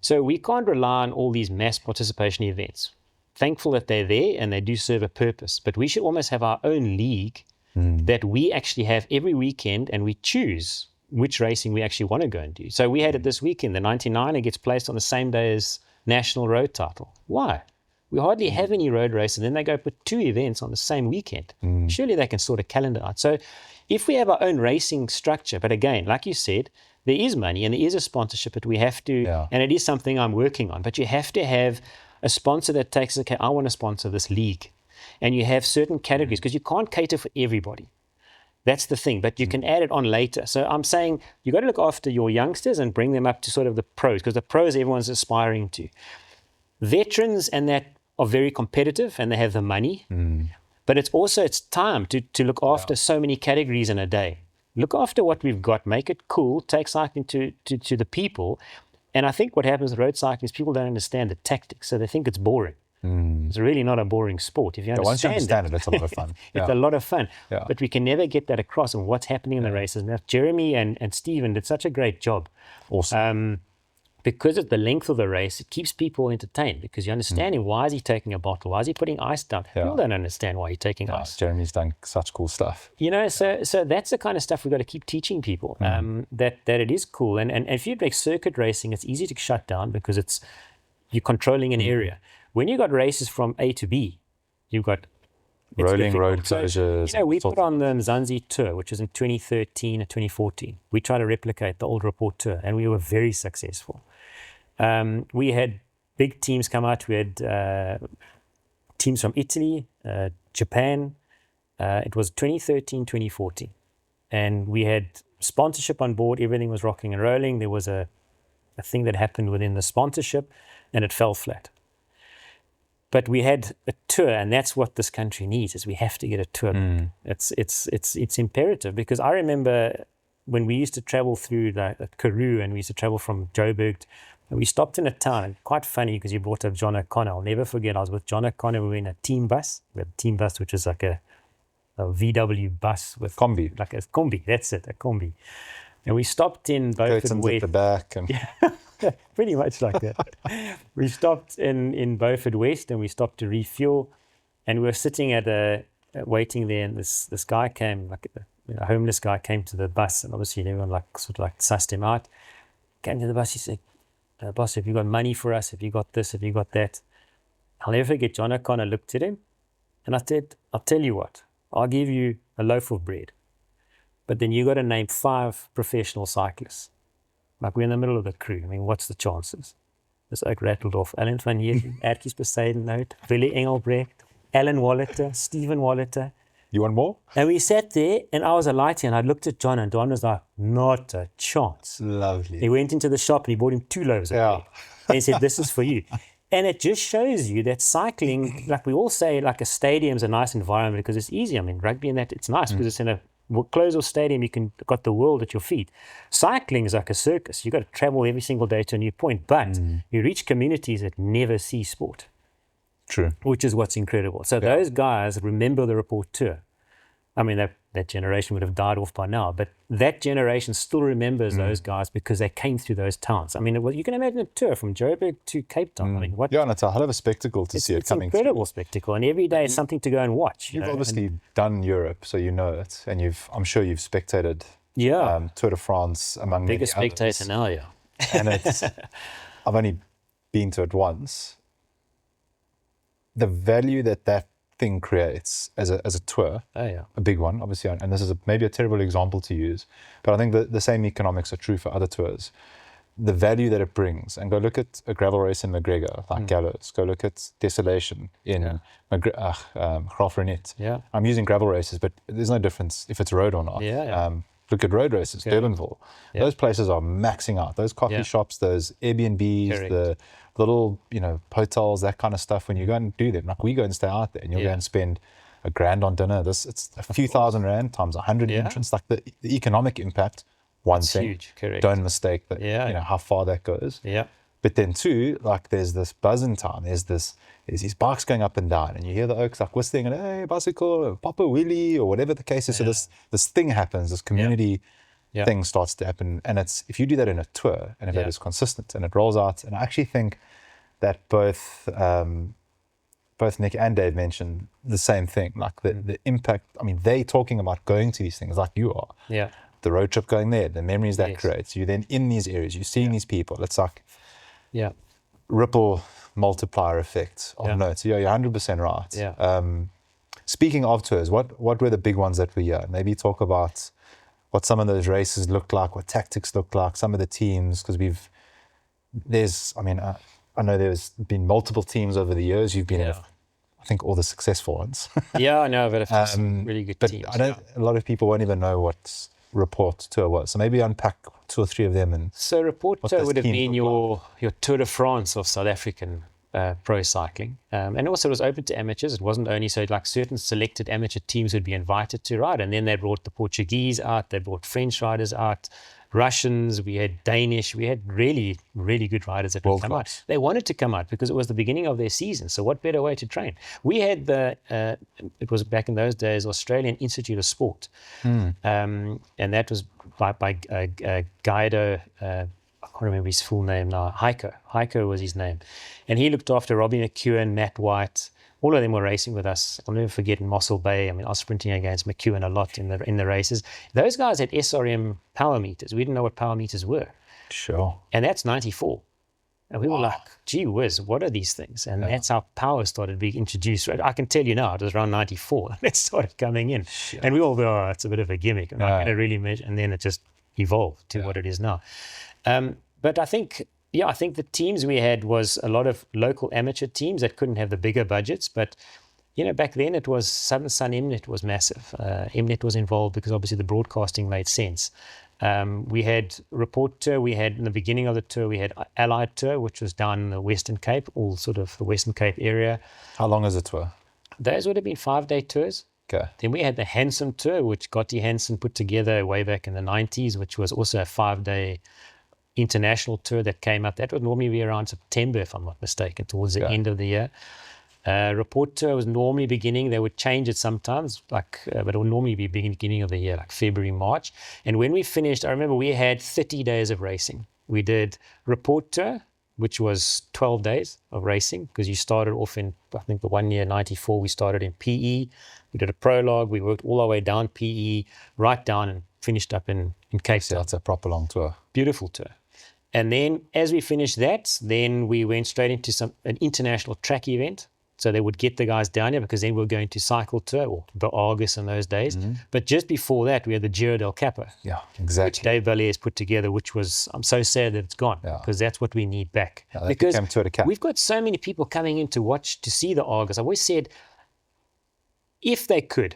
So we can't rely on all these mass participation events. Thankful that they're there and they do serve a purpose, but we should almost have our own league that we actually have every weekend, and we choose which racing we actually want to go and do. So we had it this weekend. The 99er gets placed on the same day as National Road Title. Why? We hardly have any road races, and then they go put 2 events on the same weekend. Surely they can sort a calendar out. So if we have our own racing structure, but again, like you said, there is money and there is a sponsorship, but we have to, and it is something I'm working on, but you have to have a sponsor that takes, okay, I want to sponsor this league. And you have certain categories, because you can't cater for everybody. That's the thing, but you can add it on later. So I'm saying you got to look after your youngsters and bring them up to sort of the pros, because the pros everyone's aspiring to. Veterans and that are very competitive and they have the money, but it's time to look after so many categories in a day. Look after what we've got, make it cool, take cycling to the people. And I think what happens with road cycling is people don't understand the tactics, so they think it's boring. It's really not a boring sport. If you understand, once you understand it, it's a lot of fun. It's a lot of fun. But we can never get that across and what's happening in the races. Now, Jeremy and Stephen did such a great job. Awesome. Because of the length of the race, it keeps people entertained, because you understand why is he taking a bottle? Why is he putting ice down? People don't understand why he's taking ice. Jeremy's done such cool stuff. You know, so that's the kind of stuff we've got to keep teaching people, that it is cool. And if you make circuit racing, it's easy to shut down because you're controlling an area. When you got races from A to B, you've got rolling road closures. You know, we put on the Mzansi Tour, which was in 2013 and 2014. We tried to replicate the old Rapport Tour, and we were very successful. We had big teams come out. We had teams from Italy, Japan. It was 2013, 2014. And we had sponsorship on board. Everything was rocking and rolling. There was a thing that happened within the sponsorship, and it fell flat. But we had a tour, and that's what this country needs, is we have to get a tour. It's imperative, because I remember when we used to travel through Karoo, and we used to travel from Joburg, and we stopped in a town, and quite funny because you brought up John O'Connor. I'll never forget, I was with John O'Connor. We were in a team bus. We had a team bus, which is like a VW bus with combi. Like a combi, that's it, a combi. And we stopped in Beaufort West. At the back. And pretty much like that. We stopped in Beaufort West, and we stopped to refuel, and we were sitting waiting there, and this guy came, like a homeless guy came to the bus, and obviously everyone sort of sussed him out. Came to the bus, he said, boss, have you got money for us? Have you got this? Have you got that? I'll never forget, John O'Connor looked at him, and I said, I'll tell you what, I'll give you a loaf of bread, but then you got to name 5 professional cyclists. Like, we're in the middle of the crew. I mean, what's the chances? This ook rattled off. Alan van Heerden, Erkies Besaidenout, Willie Engelbrecht, Alan Walleter, Stephen Walleter. You want more? And we sat there, and I was a lighty, and I looked at John, and John was like, not a chance. Lovely. He went into the shop, and he bought him 2 loaves of bread. And he said, this is for you. And it just shows you that cycling, like we all say, like a stadium's a nice environment because it's easy. I mean, rugby and that, it's nice because it's in a closed stadium, you got the world at your feet. Cycling is like a circus. You got to travel every single day to a new point, but you reach communities that never see sport. True. Which is what's incredible. So those guys remember the Rapport Tour. I mean, that generation would have died off by now, but that generation still remembers those guys because they came through those towns. I mean, you can imagine a tour from Joburg to Cape Town. I mean, what? Yeah, and it's a hell of a spectacle to see it coming. It's an incredible spectacle, and every day is something to go and watch. You've obviously done Europe, so you know it, and I'm sure you've spectated Tour de France among many others. Biggest spectator now, yeah. And I've only been to it once. The value that thing creates as a tour, a big one, obviously, and this is maybe a terrible example to use, but I think the same economics are true for other tours. The value that it brings, and go look at a gravel race in McGregor, like Gallows, go look at Desolation in Graaff-Reinet. Yeah. I'm using gravel races, but there's no difference if it's road or not. look at road races, Durbanville. Yeah. Those places are maxing out. Those coffee shops, those Airbnbs, Correct. the little, hotels, that kind of stuff. When you go and do them, like we go and stay out there, and you'll go and spend $1,000 on dinner. It's a few thousand rand times 100 entrants. Like the economic impact. One thing, huge. Correct. Don't mistake that. How far that goes. Yeah. But then two, like there's this buzz in town. There's these bikes going up and down, and you hear the oaks like whistling and hey bicycle, or Papa Willie, or whatever the case is. So this thing happens. This community thing starts to happen, and it's if you do that in a tour, and if that is consistent and it rolls out, and I actually think that both Nick and Dave mentioned the same thing, like the impact. I mean, they talking about going to these things like you are. Yeah. The road trip going there, the memories that creates. You're then in these areas, you're seeing these people. It's like ripple multiplier effect of notes. So you're 100% right. Yeah. Speaking of tours, what were the big ones that were here? Maybe talk about what some of those races looked like, what tactics looked like, some of the teams, because I know there's been multiple teams over the years. You've been in, I think, all the successful ones. Yeah, I know, but some really good teams. But a lot of people won't even know what Rapport tour was. So maybe unpack 2 or 3 of them. And so Rapport tour would have been your Tour de France of South African pro cycling. And also it was open to amateurs. It wasn't only so like certain selected amateur teams would be invited to ride. And then they brought the Portuguese out, they brought French riders out, Russians, we had Danish, we had really, really good riders that would come out. They wanted to come out because it was the beginning of their season. So what better way to train? We had it was back in those days, Australian Institute of Sport. And that was by Guido, I can't remember his full name now, Heiko was his name. And he looked after Robbie McEwan, Matt White. All of them were racing with us. I'll never forget in Mossel Bay. I mean, I was sprinting against McEwan a lot in the races. Those guys had SRM power meters. We didn't know what power meters were. Sure. And that's 94. And we were like, gee whiz, what are these things? And that's how power started being introduced. I can tell you now, it was around 94. It started coming in. Sure. And we all go, it's a bit of a gimmick. I'm not going to really measure. And then it just evolved to what it is now. But I think the teams we had was a lot of local amateur teams that couldn't have the bigger budgets. But, back then it was Southern Sun Mnet was massive. Mnet was involved because obviously the broadcasting made sense. We had Rapport Tour. We had, in the beginning of the tour, we had Allied Tour, which was down in the Western Cape, all sort of the Western Cape area. How long is a tour? Those would have been 5-day tours. Okay. Then we had the Hansen Tour, which Gotti Hansen put together way back in the 90s, which was also a 5-day international tour that came up. That would normally be around September, if I'm not mistaken, towards the end of the year. Rapport Tour was normally beginning. They would change it sometimes, but it would normally be beginning of the year, like February, March. And when we finished, I remember we had 30 days of racing. We did Rapport Tour, which was 12 days of racing, because you started off in, I think the 1 year, 94, we started in PE. We did a prologue. We worked all our way down PE, right down, and finished up in Cape Town. That's a proper long tour. Beautiful tour. And then as we finished that, then we went straight into an international track event. So they would get the guys down here, because then we were going to Cycle Tour or Argus in those days. Mm-hmm. But just before that, we had the Giro del Capo. Yeah, exactly. Which Dave Valliers put together, which was, I'm so sad that it's gone, because that's what we need back. Yeah, because we've got so many people coming in to see the Argus. I've always said, if they could,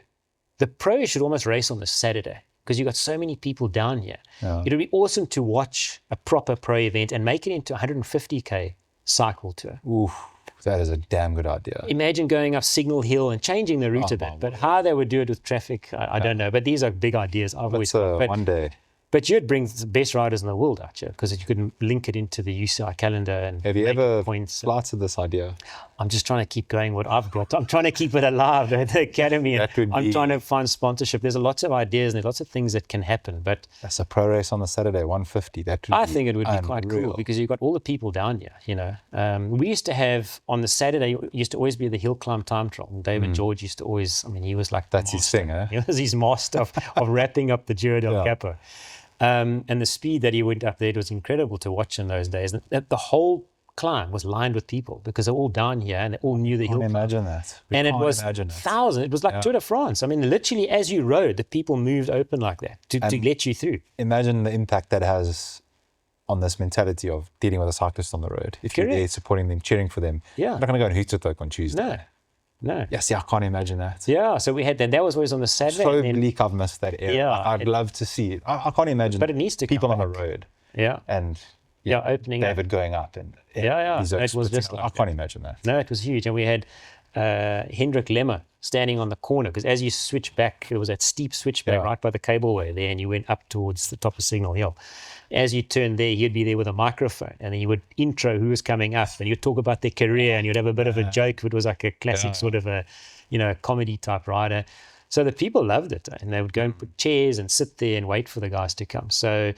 the pros should almost race on the Saturday, because you've got so many people down here. Yeah. It would be awesome to watch a proper pro event and make it into 150K cycle tour. Oof. That is a damn good idea. Imagine going up Signal Hill and changing the route a bit. But how they would do it with traffic, I don't know. But these are big ideas. One day. But you'd bring the best riders in the world out here, because you could link it into the UCI calendar. And have you ever flighted this idea? I'm just trying to keep going what I've got. I'm trying to keep it alive at the academy. And I'm trying to find sponsorship. There's lots of ideas and there's lots of things that can happen. But that's a pro race on the Saturday, 150. I think it would be quite cool, because you've got all the people down here. We used to have on the Saturday, used to always be the hill climb time trial. And David George used to always, he was like that's his thing, eh? He was his master of wrapping up the Giro del Capo. And the speed that he went up there, it was incredible to watch in those days. And the whole climb was lined with people, because they're all down here and they all knew the hill climb. Imagine that. And it was thousands. It was like Tour de France. Literally as you rode, the people moved open like that to let you through. Imagine the impact that has on this mentality of dealing with a cyclist on the road. If you're there supporting them, cheering for them, you're not going to go and Hootsutok on Tuesday. No. Yes, yeah, I can't imagine that. Yeah, so we had that. That was always on the Saturday. So bleak I've missed that area. Yeah, I'd love to see it. I can't imagine but it needs to people come on the back. road. Yeah. And Opening David up. going up and It was just like I can't imagine that. No, it was huge. And we had Hendrik Lemmer standing on the corner, because as you switch back, it was that steep switchback right by the cableway there, and you went up towards the top of Signal Hill. As you turned there, he'd be there with a microphone, and then he would intro who was coming up, and you'd talk about their career, and you'd have a bit of a joke. It was like a classic sort of a, comedy type rider. So the people loved it, and they would go and put chairs and sit there and wait for the guys to come. So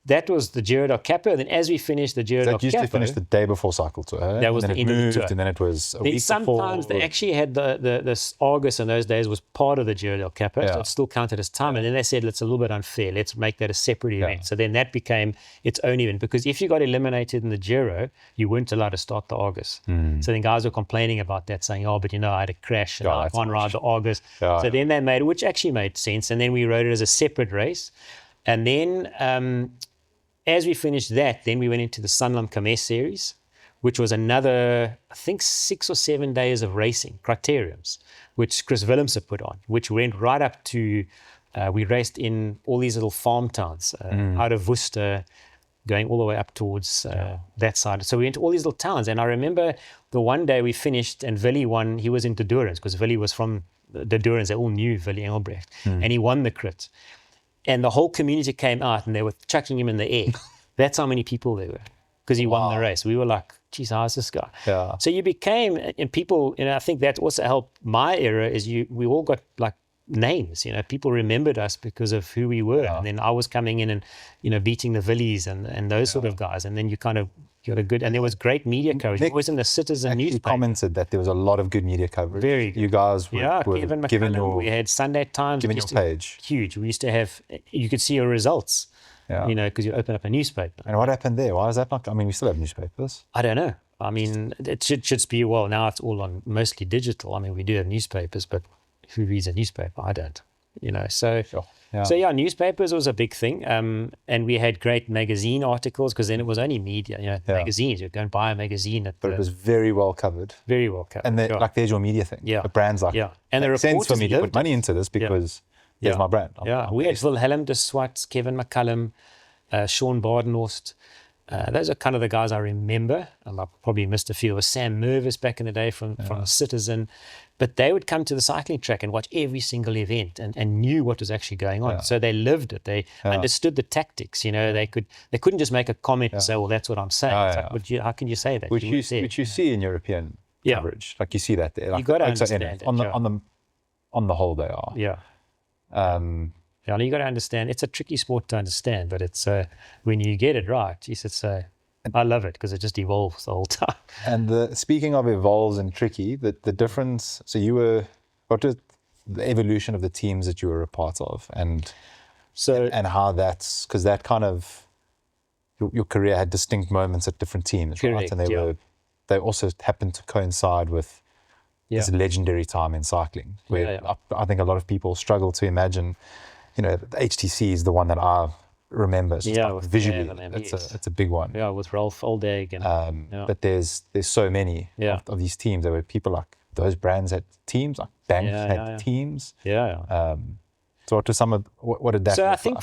that was the Giro del Capo. Then as we finished the Giro del Capo... That used to finish the day before Cycle Tour. That was the end of the tour. And then it was a week sometimes before. they actually had this August in those days was part of the Giro del Capo, so it still counted as time. And then they said, it's a little bit unfair. Let's make that a separate event. So then that became its own event, because if you got eliminated in the Giro, you weren't allowed to start the August. So then guys were complaining about that, saying, but I had a crash and I can't ride the August. So then they made it, which actually made sense. And then we rode it as a separate race. And then... as we finished that, then we went into the Sanlam Kames series, which was another, I think, 6 or 7 days of racing, criteriums, which Chris Willemse put on, which went right up to, we raced in all these little farm towns, out of Worcester, going all the way up towards that side. So we went to all these little towns. And I remember the one day we finished and Willie won, he was into Durance, because Willie was from the Durance, they all knew Willie Engelbrecht, and he won the crit. And the whole community came out and they were chucking him in the air. That's how many people there were, because he won the race. We were like, geez, how's this guy? Yeah. So you became, and people, I think that also helped my era, is we all got like names, people remembered us because of who we were. And then I was coming in and, beating the Villies and those sort of guys. And then you kind of got a good, and there was great media coverage. It was in the Citizen newspaper. Commented that there was a lot of good media coverage. Very good. You guys were Kevin given McCullum, we had Sunday Times. Given your page. Huge. We used to have, you could see your results. Because you open up a newspaper. And what happened there? Why is that not? I mean, we still have newspapers. I don't know. I mean, it should be, now it's all on mostly digital. I mean, we do have newspapers, but who reads a newspaper? I don't. So newspapers was a big thing. And we had great magazine articles, because then it was only media, magazines. You'd go and buy a magazine. But it was very well covered. Very well covered. And there's your media thing. Yeah. The brands like and the makes sense for reporters me to put money into this, because there's my brand. We had Wilhelm de Swart, Kevin McCullum, Sean Badenhorst. Those are kind of the guys I remember. I probably missed a few. It was Sam Mervis back in the day from Citizen. But they would come to the cycling track and watch every single event and knew what was actually going on. So they lived it. They understood the tactics. They couldn't just make a comment and say, well, that's what I'm saying. How can you say that? Which you see in European coverage. Like you see that there. Like, you got to understand it. On the whole, they are. Yeah. You got to understand. It's a tricky sport to understand, but it's when you get it right, I love it, because it just evolves the whole time. And speaking of evolves and tricky, the difference. So what was the evolution of the teams that you were a part of, and how that's, because that kind of your career had distinct moments at different teams, correct, right? And they also happened to coincide with this legendary time in cycling, where I think a lot of people struggle to imagine. The HTC is the one that I remember. It's visually, it's a big one. Yeah, with Ralph Oldag. But there's so many of these teams. There were people like those brands had teams, like Bank had teams. So what did that? So I think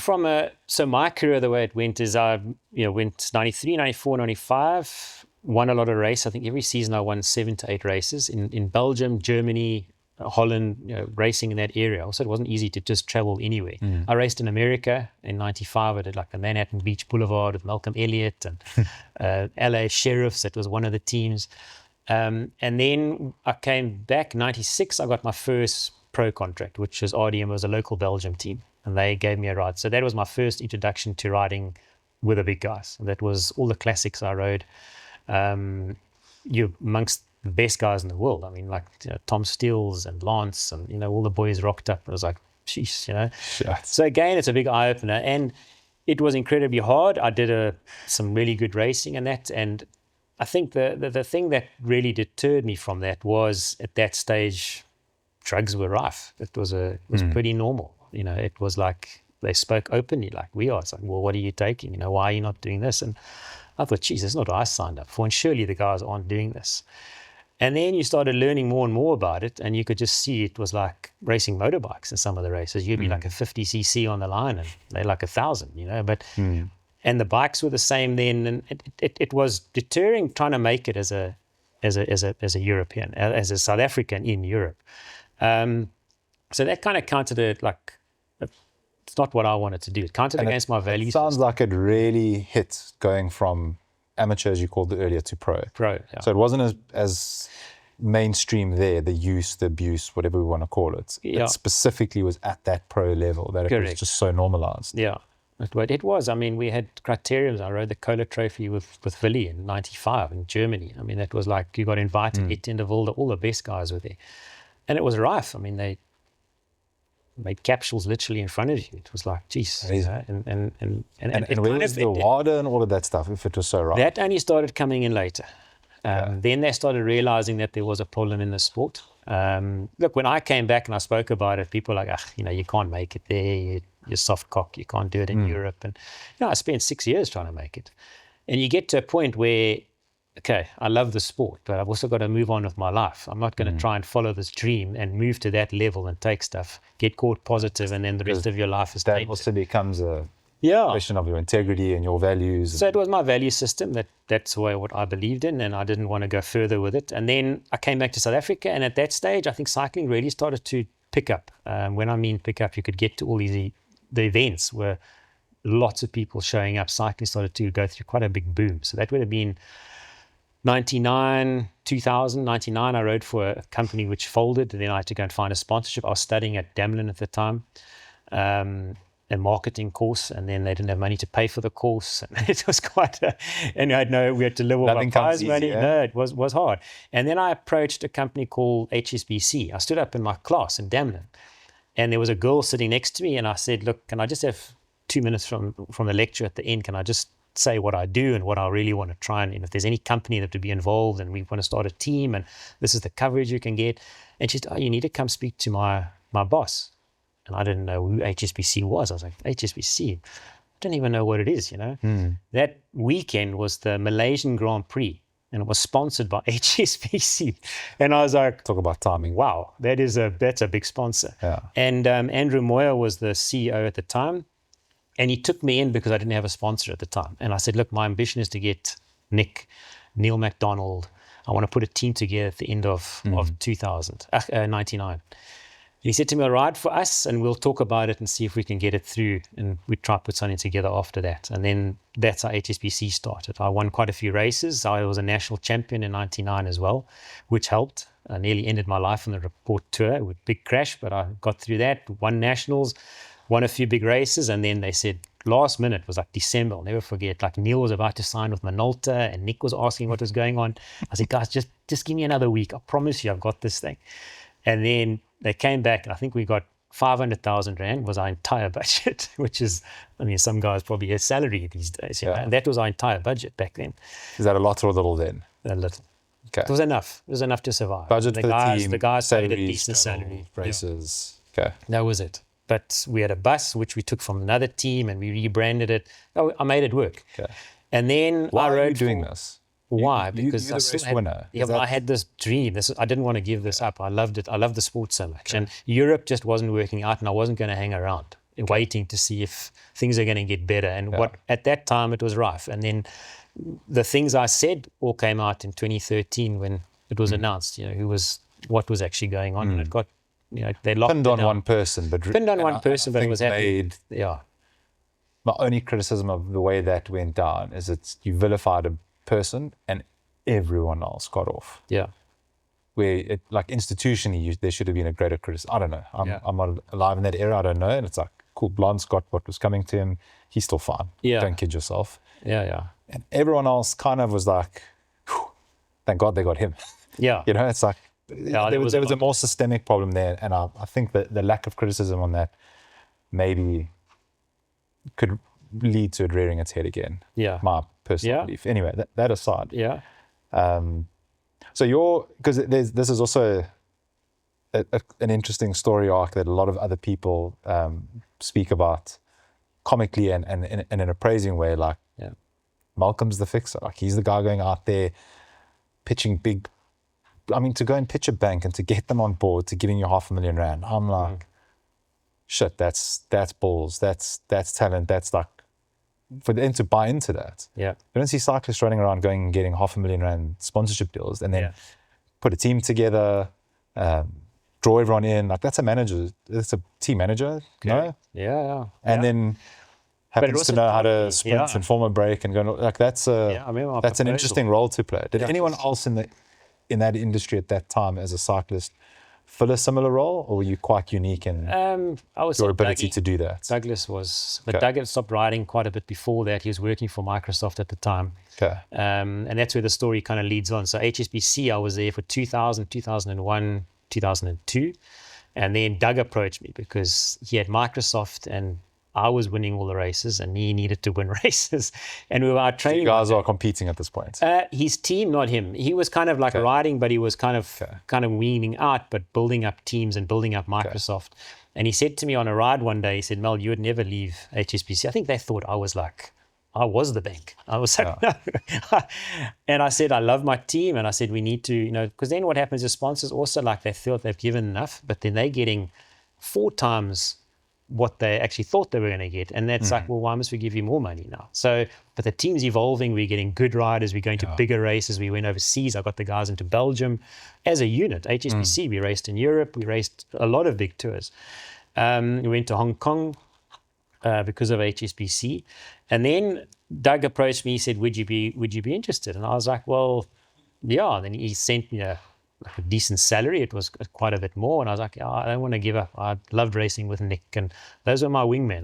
my career, the way it went is I went 93, 94, 95. Won a lot of races. I think every season I won 7 to 8 races in Belgium, Germany, Holland, racing in that area. Also, it wasn't easy to just travel anywhere. I raced in America in 95. I did like the Manhattan Beach Boulevard with Malcolm Elliott and LA Sheriffs. That was one of the teams. And then I came back, 96. I got my first pro contract, which was RDM, was a local Belgium team. And they gave me a ride. So that was my first introduction to riding with the big guys. That was all the classics I rode. You're amongst the best guys in the world. I mean, like Tom Steels and Lance and all the boys rocked up. It was like, jeez, So again, it's a big eye opener, and it was incredibly hard. I did some really good racing and that, and I think the thing that really deterred me from that was at that stage, drugs were rife. It was pretty normal. It was like they spoke openly, like we are. It's like, well, what are you taking? Why are you not doing this? And I thought, geez, that's not what I signed up for, and surely the guys aren't doing this. And then you started learning more and more about it, and you could just see it was like racing motorbikes in some of the races. You'd be like a 50cc on the line, and they're like 1,000, But and the bikes were the same then, and it was deterring trying to make it as a European, as a South African in Europe. So that kind of counted it like it's not what I wanted to do. It counted against my values. It sounds like it really hit going from amateur, as you called it earlier, to pro. Yeah. So it wasn't as mainstream there, the use, the abuse, whatever we want to call it. Yeah. It specifically was at that pro level that it was just so normalized. Yeah, it was. I mean, we had criteriums. I rode the Kohler Trophy with Willy in '95 in Germany. I mean, that was like you got invited, Etienne de Wilde, all the best guys were there. And it was rife. I mean, they made capsules literally in front of you. It was like, geez. And where was the water and all of that stuff, if it was so right? That only started coming in later. Then they started realizing that there was a problem in the sport. Look, when I came back and I spoke about it, people were like, you can't make it there. You're soft cock. You can't do it in Europe. And I spent 6 years trying to make it. And you get to a point where, okay, I love the sport, but I've also got to move on with my life. I'm not going to try and follow this dream and move to that level and take stuff, get caught positive, and then the rest of your life is that also becomes a question of your integrity and your values. So it was my value system. That's what I believed in, and I didn't want to go further with it. And then I came back to South Africa, and at that stage, I think cycling really started to pick up. When I mean pick up, you could get to all the events where lots of people showing up. Cycling started to go through quite a big boom. So that would have been 99, 2000, 99, I rode for a company which folded, and then I had to go and find a sponsorship. I was studying at Damlin at the time, a marketing course, and then they didn't have money to pay for the course. And it was quite and we had to live off our prize money. No, it was hard. And then I approached a company called HSBC. I stood up in my class in Damlin, and there was a girl sitting next to me, and I said, look, can I just have 2 minutes from the lecture at the end? Can I just say what I do and what I really want to try, and if there's any company that would be involved and we want to start a team and this is the coverage you can get. And she said, you need to come speak to my boss. And I didn't know who HSBC was. I was like, HSBC? I don't even know what it is, That weekend was the Malaysian Grand Prix, and it was sponsored by HSBC. And I was like, talk about timing. Wow, that's a big sponsor. Yeah. And Andrew Moyer was the CEO at the time. And he took me in because I didn't have a sponsor at the time. And I said, look, my ambition is to get Neil McDonald. I want to put a team together at the end of 99. He said to me, all right, for us, and we'll talk about it and see if we can get it through. And we try to put something together after that. And then that's how HSBC started. I won quite a few races. I was a national champion in 99 as well, which helped. I nearly ended my life on the Rapport tour with big crash, but I got through that, won nationals, won a few big races, and then they said last minute, was like December, I'll never forget, like Neil was about to sign with Minolta and Nick was asking what was going on. I said, guys, just give me another week. I promise you I've got this thing. And then they came back, and I think we got 500,000 Rand was our entire budget, which is, I mean, some guys probably have salary these days, you know, and that was our entire budget back then. Is that a lot or a little then? A little. Okay. It was enough. It was enough to survive. Budget for the team, the guys paid a salaries, decent travel, salary. races. Yeah. Okay. That was it. But we had a bus, which we took from another team, and we rebranded it. Oh, I made it work. Okay. And then Why I rode are you doing this? Why? Because you're I the still race had, winner. yeah, but I had this dream. I didn't want to give this up. I loved it. I loved the sport so much. And Europe just wasn't working out, and I wasn't going to hang around waiting to see if things are going to get better. And what at that time it was rife. And then the things I said all came out in 2013 when it was announced, you know, what was actually going on. And it got, you know, they locked pinned it on down. one person, but Pinned on one person, but it was happening. Yeah. My only criticism of the way that went down is you vilified a person and everyone else got off. Yeah. Where like institutionally there should have been a greater criticism. I don't know. I'm not alive in that era. I don't know. And it's like, cool, Blonde's got what was coming to him. He's still fine. Yeah. Don't kid yourself. Yeah. And everyone else kind of was like, thank God they got him. Yeah. You know, it's like, there was a more systemic problem there. And I think that the lack of criticism on that maybe could lead to it rearing its head again. Yeah. My personal belief. Anyway, that aside. Yeah. So because this is also an interesting story arc that a lot of other people speak about comically and in an appraising way. Like, Malcolm's the fixer. Like, he's the guy going out there pitching big I mean, to go and pitch a bank and to get them on board to giving you R500,000, I'm like, shit, that's balls, that's talent, that's like, for them to buy into that. Yeah. You don't see cyclists running around going and getting R500,000 sponsorship deals and then put a team together, draw everyone in. Like that's a team manager, no? Yeah. And then happens to know how to sprint and form a break and go like that's an interesting role to play. Did anyone else in that industry at that time as a cyclist fill a similar role, or were you quite unique in your ability to do that? Douglas was, but Doug had stopped riding quite a bit before that. He was working for Microsoft at the time. Okay. And that's where the story kind of leads on. So HSBC, I was there for 2000, 2001, 2002. And then Doug approached me because he had Microsoft and I was winning all the races and he needed to win races. And we were out training. You guys are competing at this point. His team, not him. He was kind of like riding, but he was kind of weaning out, but building up teams and building up Microsoft. And he said to me on a ride one day, he said, Mel, you would never leave HSBC. I think they thought I was the bank. I was like, no. And I said, I love my team. And I said, we need to, because then what happens is sponsors also like they feel they've given enough, but then they're getting 4 times what they actually thought they were going to get. And that's like, well, why must we give you more money now? So, but the team's evolving. We're getting good riders. We're going to bigger races. We went overseas. I got the guys into Belgium as a unit. HSBC, we raced in Europe. We raced a lot of big tours. We went to Hong Kong because of HSBC. And then Doug approached me. He said, would you be interested? And I was like, well, yeah. And then he sent me a decent salary. It was quite a bit more. And I was like, I don't want to give up. I loved racing with Nick. And those were my wingmen.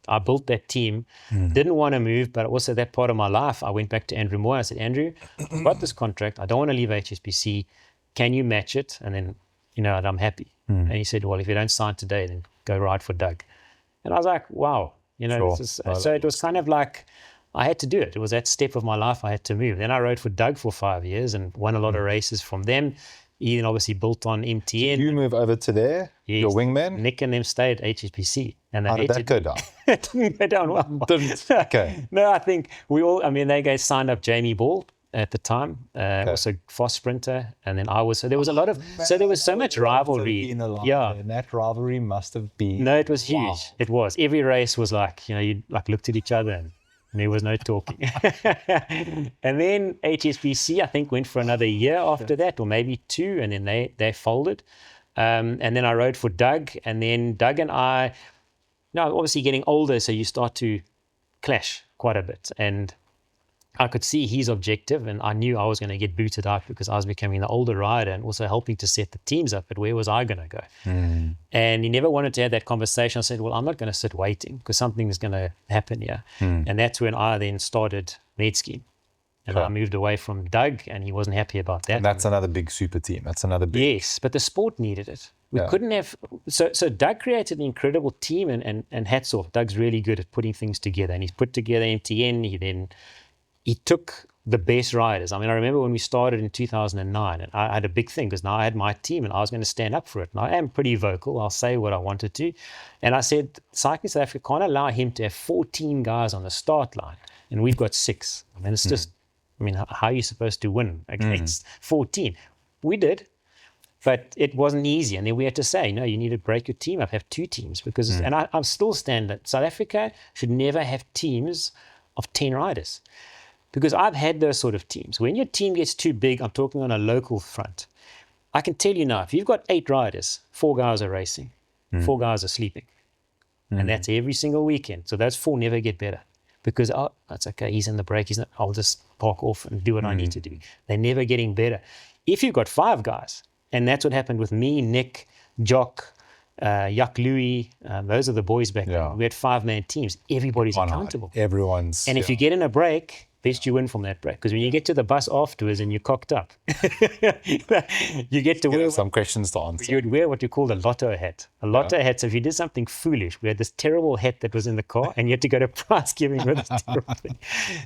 I built that team. Didn't want to move, but also that part of my life, I went back to Andrew Moore. I said, Andrew, I've got this contract. I don't want to leave HSBC. Can you match it? And then, I'm happy. And he said, well, if you don't sign today, then go ride for Doug. And I was like, wow. So it was kind of like, I had to do it. It was that step of my life I had to move. Then I rode for Doug for 5 years and won a lot of races from them. He then obviously built on MTN. Did you move over to there? Yes. Your wingman? Nick and them stayed at HSBC. And how did that go down? It didn't go down well. Okay. No, I think they guys signed up Jamie Ball at the time, also fast sprinter. And then I was, so there was a lot of, so there was so much rivalry. And that rivalry must have been. No, it was huge. Wow. It was. Every race was like, you like looked at each other and there was no talking. And then HSBC, I think, went for another year after that, or maybe 2, and then they folded. And then I rode for Doug, and then Doug and I, obviously getting older, so you start to clash quite a bit. And I could see his objective, and I knew I was going to get booted out because I was becoming the older rider and also helping to set the teams up. But where was I going to go? And he never wanted to have that conversation. I said, well, I'm not going to sit waiting because something is going to happen here. And that's when I then started MedScheme. And I moved away from Doug, and he wasn't happy about that. And that's another big super team. That's another big... Yes, but the sport needed it. We couldn't have... So Doug created an incredible team, and hats off. Doug's really good at putting things together. And he's put together MTN. He took the best riders. I mean, I remember when we started in 2009, and I had a big thing because now I had my team and I was going to stand up for it. And I am pretty vocal. I'll say what I wanted to. And I said, Cycling South Africa can't allow him to have 14 guys on the start line. And we've got 6. I mean, it's just, how are you supposed to win against 14? We did, but it wasn't easy. And then we had to say, no, you need to break your team up, have 2 teams. Because, and I'm still standing that South Africa should never have teams of 10 riders. Because I've had those sort of teams. When your team gets too big, I'm talking on a local front. I can tell you now, if you've got 8 riders, 4 guys are racing, 4 guys are sleeping. And that's every single weekend. So those 4 never get better. Because, that's okay, he's in the break, I'll just park off and do what I need to do. They're never getting better. If you've got 5 guys, and that's what happened with me, Nick, Jock, Jock Louis, those are the boys back then. We had 5-man teams. Everybody's accountable. Everyone's... And if you get in a break... best you win from that break. Because when you get to the bus afterwards and you're cocked up, you get to wear some questions to answer. You would wear what you call a Lotto hat. A Lotto hat, so if you did something foolish, we had this terrible hat that was in the car and you had to go to prize giving with this terrible thing.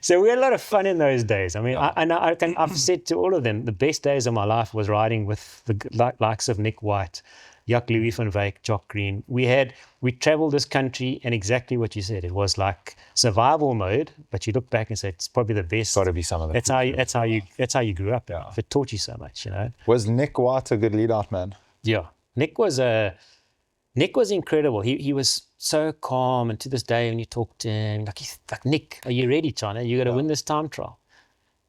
So we had a lot of fun in those days. I mean, I've said to all of them, the best days of my life was riding with the likes of Nick White, Jock, Louis van Wyk, Jock Green. We traveled this country, and exactly what you said, it was like survival mode. But you look back and say it's probably the best. Got to be some of the. That's how you grew up. Yeah. It taught you so much, you know. Was Nick White a good lead out man? Yeah, Nick was incredible. He was so calm, and to this day, when you talk to him, like Nick, are you ready, China? You got to win this time trial.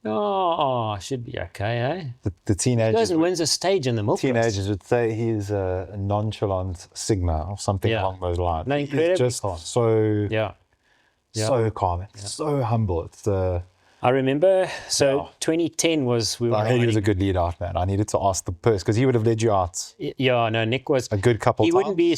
Oh, should be okay, eh? The teenagers. He goes and wins a stage in the milk race. Teenagers would say he's a nonchalant Sigma or something along those lines. No, incredibly just calm. So calm, so humble. It's I remember, 2010 was... he was a good lead out, man. I needed to ask the person, because he would have led you out. Yeah, no, Nick was... A good couple He times. wouldn't be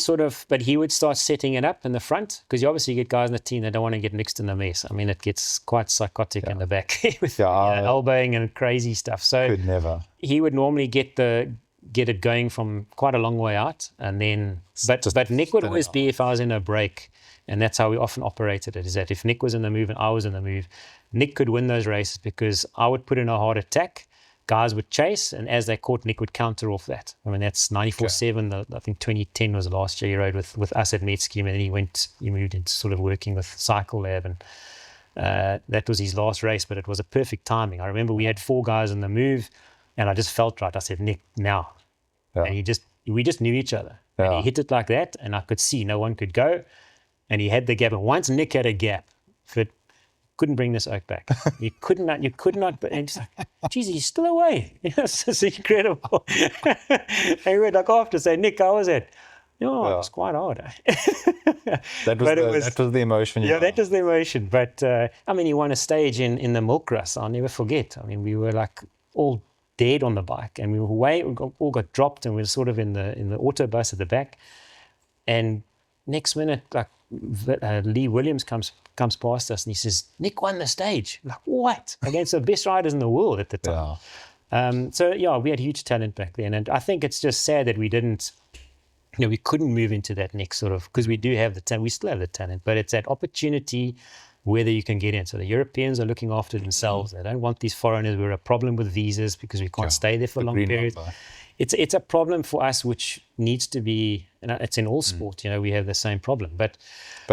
but he would start setting it up in the front, because you obviously get guys in the team that don't want to get mixed in the mess. I mean, it gets quite psychotic in the back with elbowing and crazy stuff. So could never. He would normally get it going from quite a long way out, and then... But Nick would always be if I was in a break, and that's how we often operated it, is that if Nick was in the move and I was in the move, Nick could win those races because I would put in a hard attack, guys would chase, and as they caught, Nick would counter off that. I mean, that's 94-7. I think 2010 was the last year he rode with us at Metscheme, and then he moved into sort of working with Cycle Lab, and that was his last race, but it was a perfect timing. I remember we had 4 guys in the move, and I just felt right. I said, Nick, now. Yeah. And we just knew each other. Yeah. And he hit it like that, and I could see no one could go, and he had the gap. And once Nick had a gap, couldn't bring this oak back. You could not, and just like, geez, he's still away. It's just incredible. And we went like after say, Nick, how was it? No, it was quite hard. That was the emotion. That was the emotion. But I mean, he won a stage in the milk rust. I'll never forget. I mean, we were like all dead on the bike, and we all got dropped, and we were sort of in the auto bus at the back. And next minute, like Lee Williams comes past us, and he says, Nick won the stage. I'm like, what? Against the best riders in the world at the time. Yeah. We had huge talent back then, and I think it's just sad that we didn't, we couldn't move into that next sort of, because we do have the talent, we still have the talent, but it's that opportunity whether you can get in. So the Europeans are looking after themselves. They don't want these foreigners. We're a problem with visas because we can't stay there for long periods. It's a problem for us, which needs to be, and it's in all sport, we have the same problem. But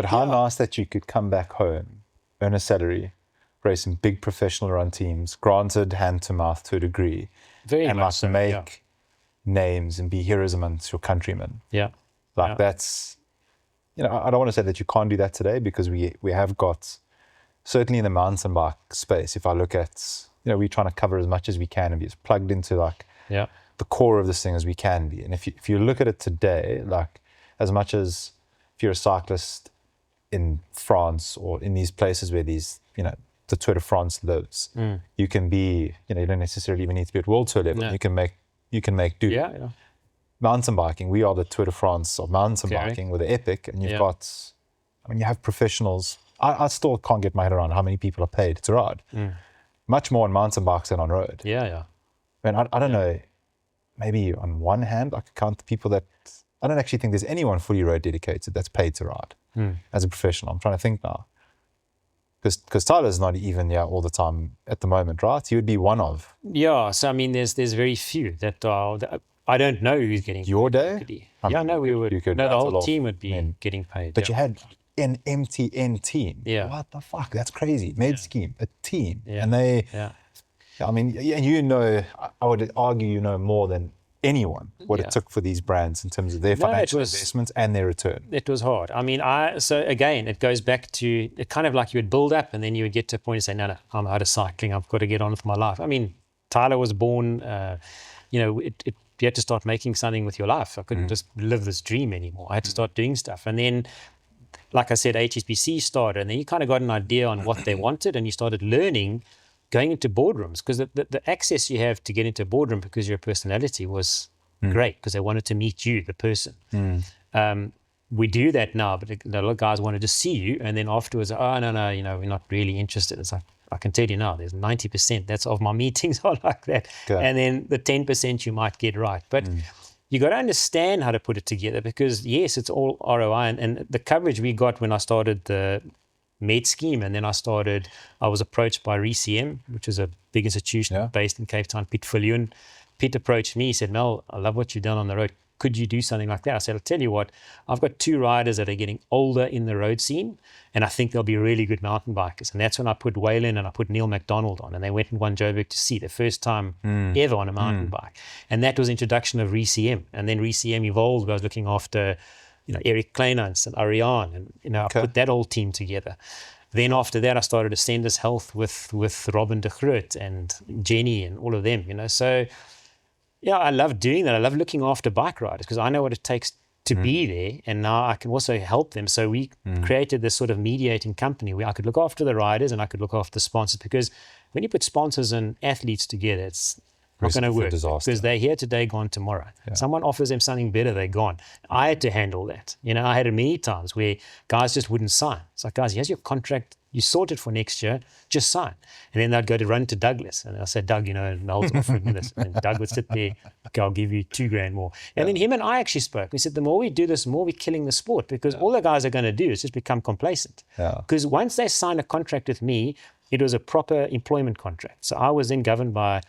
how nice that you could come back home, earn a salary, race in big professional run teams, granted hand to mouth to a degree, make names and be heroes amongst your countrymen. Yeah. That's, I don't want to say that you can't do that today, because we have got, certainly in the mountain bike space, if I look at, we're trying to cover as much as we can and be as plugged into the core of this thing as we can be. And if you look at it today, like as much as if you're a cyclist in France or in these places where these, the Tour de France lives, you can be, you don't necessarily even need to be at World Tour level. No. You can make do. Yeah. Mountain biking, we are the Tour de France of mountain biking with the Epic, and you've got, you have professionals. I still can't get my head around how many people are paid to ride. Much more on mountain bikes than on road. Yeah. I mean, I don't know, maybe on one hand, I could count the people that, I don't actually think there's anyone fully road dedicated that's paid to ride as a professional. I'm trying to think now. Because Tyler's not even all the time at the moment, right? He would be one of. Yeah, so I mean, there's very few that are... I don't know who's getting paid. Your day? We would. The whole team would be getting paid. But you had an MTN team. Yeah. What the fuck? That's crazy. Scheme, a team. Yeah. And they... Yeah. I mean, I would argue more than anyone what it took for these brands in terms of their financial investments and their return. It was hard. I mean, so again, it goes back to it kind of like you would build up, and then you would get to a point and say, no, I'm out of cycling. I've got to get on with my life. I mean, Tyler was born, you had to start making something with your life. I couldn't just live this dream anymore. I had to start doing stuff. And then, like I said, HSBC started, and then you kind of got an idea on what they wanted, and you started learning, going into boardrooms, because the access you have to get into a boardroom because of your personality was great, because they wanted to meet you, the person. We do that now, but a lot of guys wanted to see you, and then afterwards, no, we're not really interested. It's like, I can tell you now, there's 90% that's of my meetings are like that. Okay. And then the 10% you might get right. But you got to understand how to put it together, because yes, it's all ROI. And the coverage we got when I started the Metscheme, and then I was approached by RCM, which is a big institution based in Cape Town, Piet Viljoen. Piet approached me, he said, Mel, I love what you've done on the road. could you do something like that? I said, I'll tell you what, I've got 2 riders that are getting older in the road scene, and I think they'll be really good mountain bikers. And that's when I put Waylon and I put Neil McDonald on, and they went and won Joburg to see the first time ever on a mountain bike. And that was introduction of RCM. And then RCM evolved. I was looking after, Eric Kleinans and Ariane, and, I put that whole team together. Then after that, I started Ascendus Health with Robin de Groot and Jenny and all of them, So, I love doing that. I love looking after bike riders because I know what it takes to be there, and now I can also help them. So we created this sort of mediating company where I could look after the riders and I could look after the sponsors, because when you put sponsors and athletes together, it's not going to work because they're here today, gone tomorrow. Yeah. Someone offers them something better, they're gone. I had to handle that. I had it many times where guys just wouldn't sign. It's like, guys, here's your contract. You sorted for next year, just sign. And then they'd go to run to Douglas. And I said, Doug, and Mel's offering me this. And Doug would sit there, okay, I'll give you $2,000 more. And then him and I actually spoke. We said, the more we do this, the more we're killing the sport, because all the guys are going to do is just become complacent. Because once they signed a contract with me, it was a proper employment contract. So I was then governed by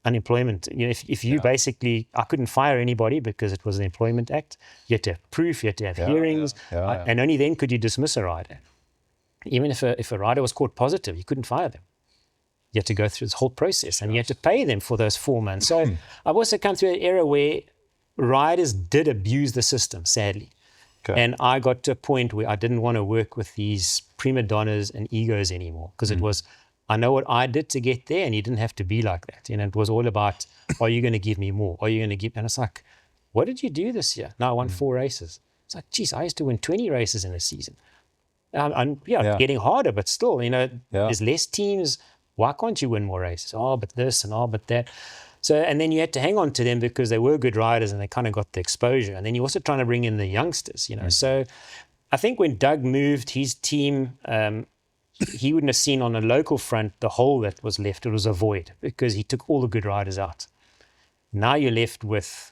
unemployment. If you basically, I couldn't fire anybody because it was the Employment Act. You had to have proof, you had to have hearings, and only then could you dismiss a rider. Even if a rider was caught positive, you couldn't fire them. You had to go through this whole process, and you had to pay them for those 4 months. So I've also come through an era where riders did abuse the system, sadly. And I got to a point where I didn't want to work with these prima donnas and egos anymore, because it was, I know what I did to get there, and you didn't have to be like that. It was all about, are you going to give me more? Are you going to give? And it's like, what did you do this year? No, I won 4 races. It's like, geez, I used to win 20 races in a season. Getting harder, but still, there's less teams. Why can't you win more races? Oh, but this and oh, but that. So, and then you had to hang on to them because they were good riders and they kind of got the exposure. And then you're also trying to bring in the youngsters, So I think when Doug moved his team, he wouldn't have seen on a local front the hole that was left. It was a void because he took all the good riders out. Now you're left with,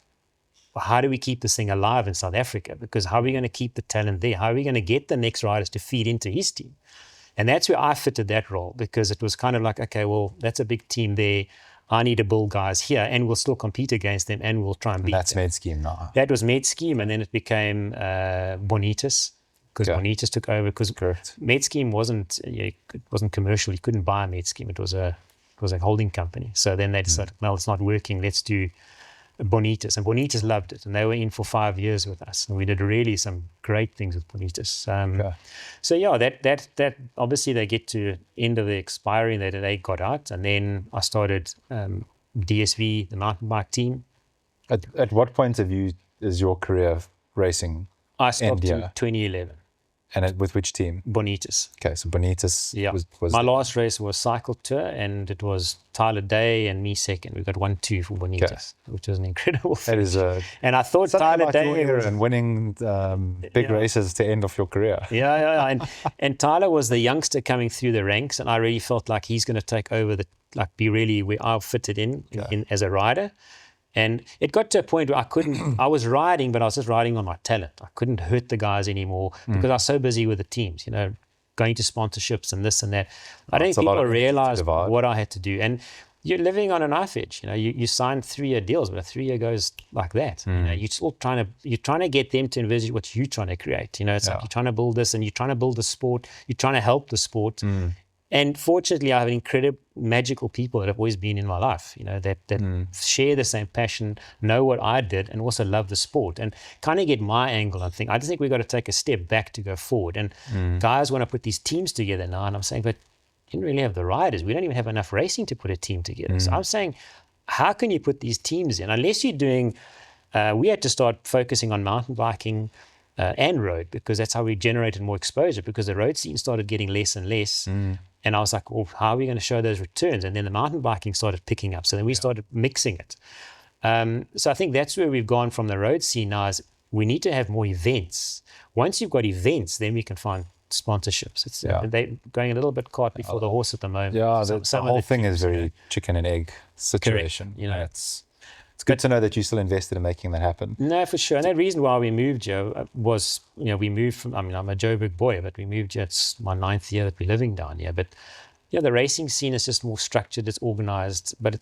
how do we keep this thing alive in South Africa? Because how are we going to keep the talent there? How are we going to get the next riders to feed into his team? And that's where I fitted that role, because it was kind of like, okay, well, that's a big team there. I need to build guys here, and we'll still compete against them, and we'll try and beat them. That's Med Scheme now. That was Med Scheme, and then it became Bonitas, because Bonitas took over. Because Med Scheme wasn't commercial. You couldn't buy Med Scheme. It was a holding company. So then they decided, well, it's not working. Let's do Bonitas, and Bonitas loved it, and they were in for 5 years with us, and we did really some great things with Bonitas. So that obviously they get to end of the expiry that they got out, and then I started DSV, the mountain bike team. At what point is your career racing? I stopped in 2011. And with which team? Bonitas. Okay, so Bonitas was my last race was Cycle Tour, and it was Tyler Day and me second. We got 1-2 for Bonitas, which was an incredible finish. That is and I thought Tyler Day and winning big races to end off your career. And Tyler was the youngster coming through the ranks, and I really felt like he's going to take over be really where I fitted in as a rider. And it got to a point where I was riding, but I was just riding on my talent. I couldn't hurt the guys anymore because I was so busy with the teams, going to sponsorships and this and that. I don't think people realize what I had to do. And you're living on a knife edge. You sign 3-year deals, but a 3-year goes like that. You're still trying to get them to envisage what you're trying to create. It's like you're trying to build this, and you're trying to build the sport. You're trying to help the sport. And fortunately, I have incredible, magical people that have always been in my life, that share the same passion, know what I did, and also love the sport, and kind of get my angle on things. I just think we've got to take a step back to go forward. And guys want to put these teams together now, and I'm saying, but you didn't really have the riders. We don't even have enough racing to put a team together. So I'm saying, how can you put these teams in? Unless you're doing, we had to start focusing on mountain biking and road, because that's how we generated more exposure, because the road scene started getting less and less. And I was like, well, how are we going to show those returns? And then the mountain biking started picking up. So then we started mixing it. So I think that's where we've gone from the road scene now, is we need to have more events. Once you've got events, then we can find sponsorships. They're going a little bit cart before the horse at the moment. The whole thing is very chicken and egg situation. Correct. It's good to know that you still invested in making that happen. No, for sure. And the reason why we moved here was, we moved from, I'm a Joburg boy, but we moved here. It's my 9th year that we're living down here. But the racing scene is just more structured, it's organized, but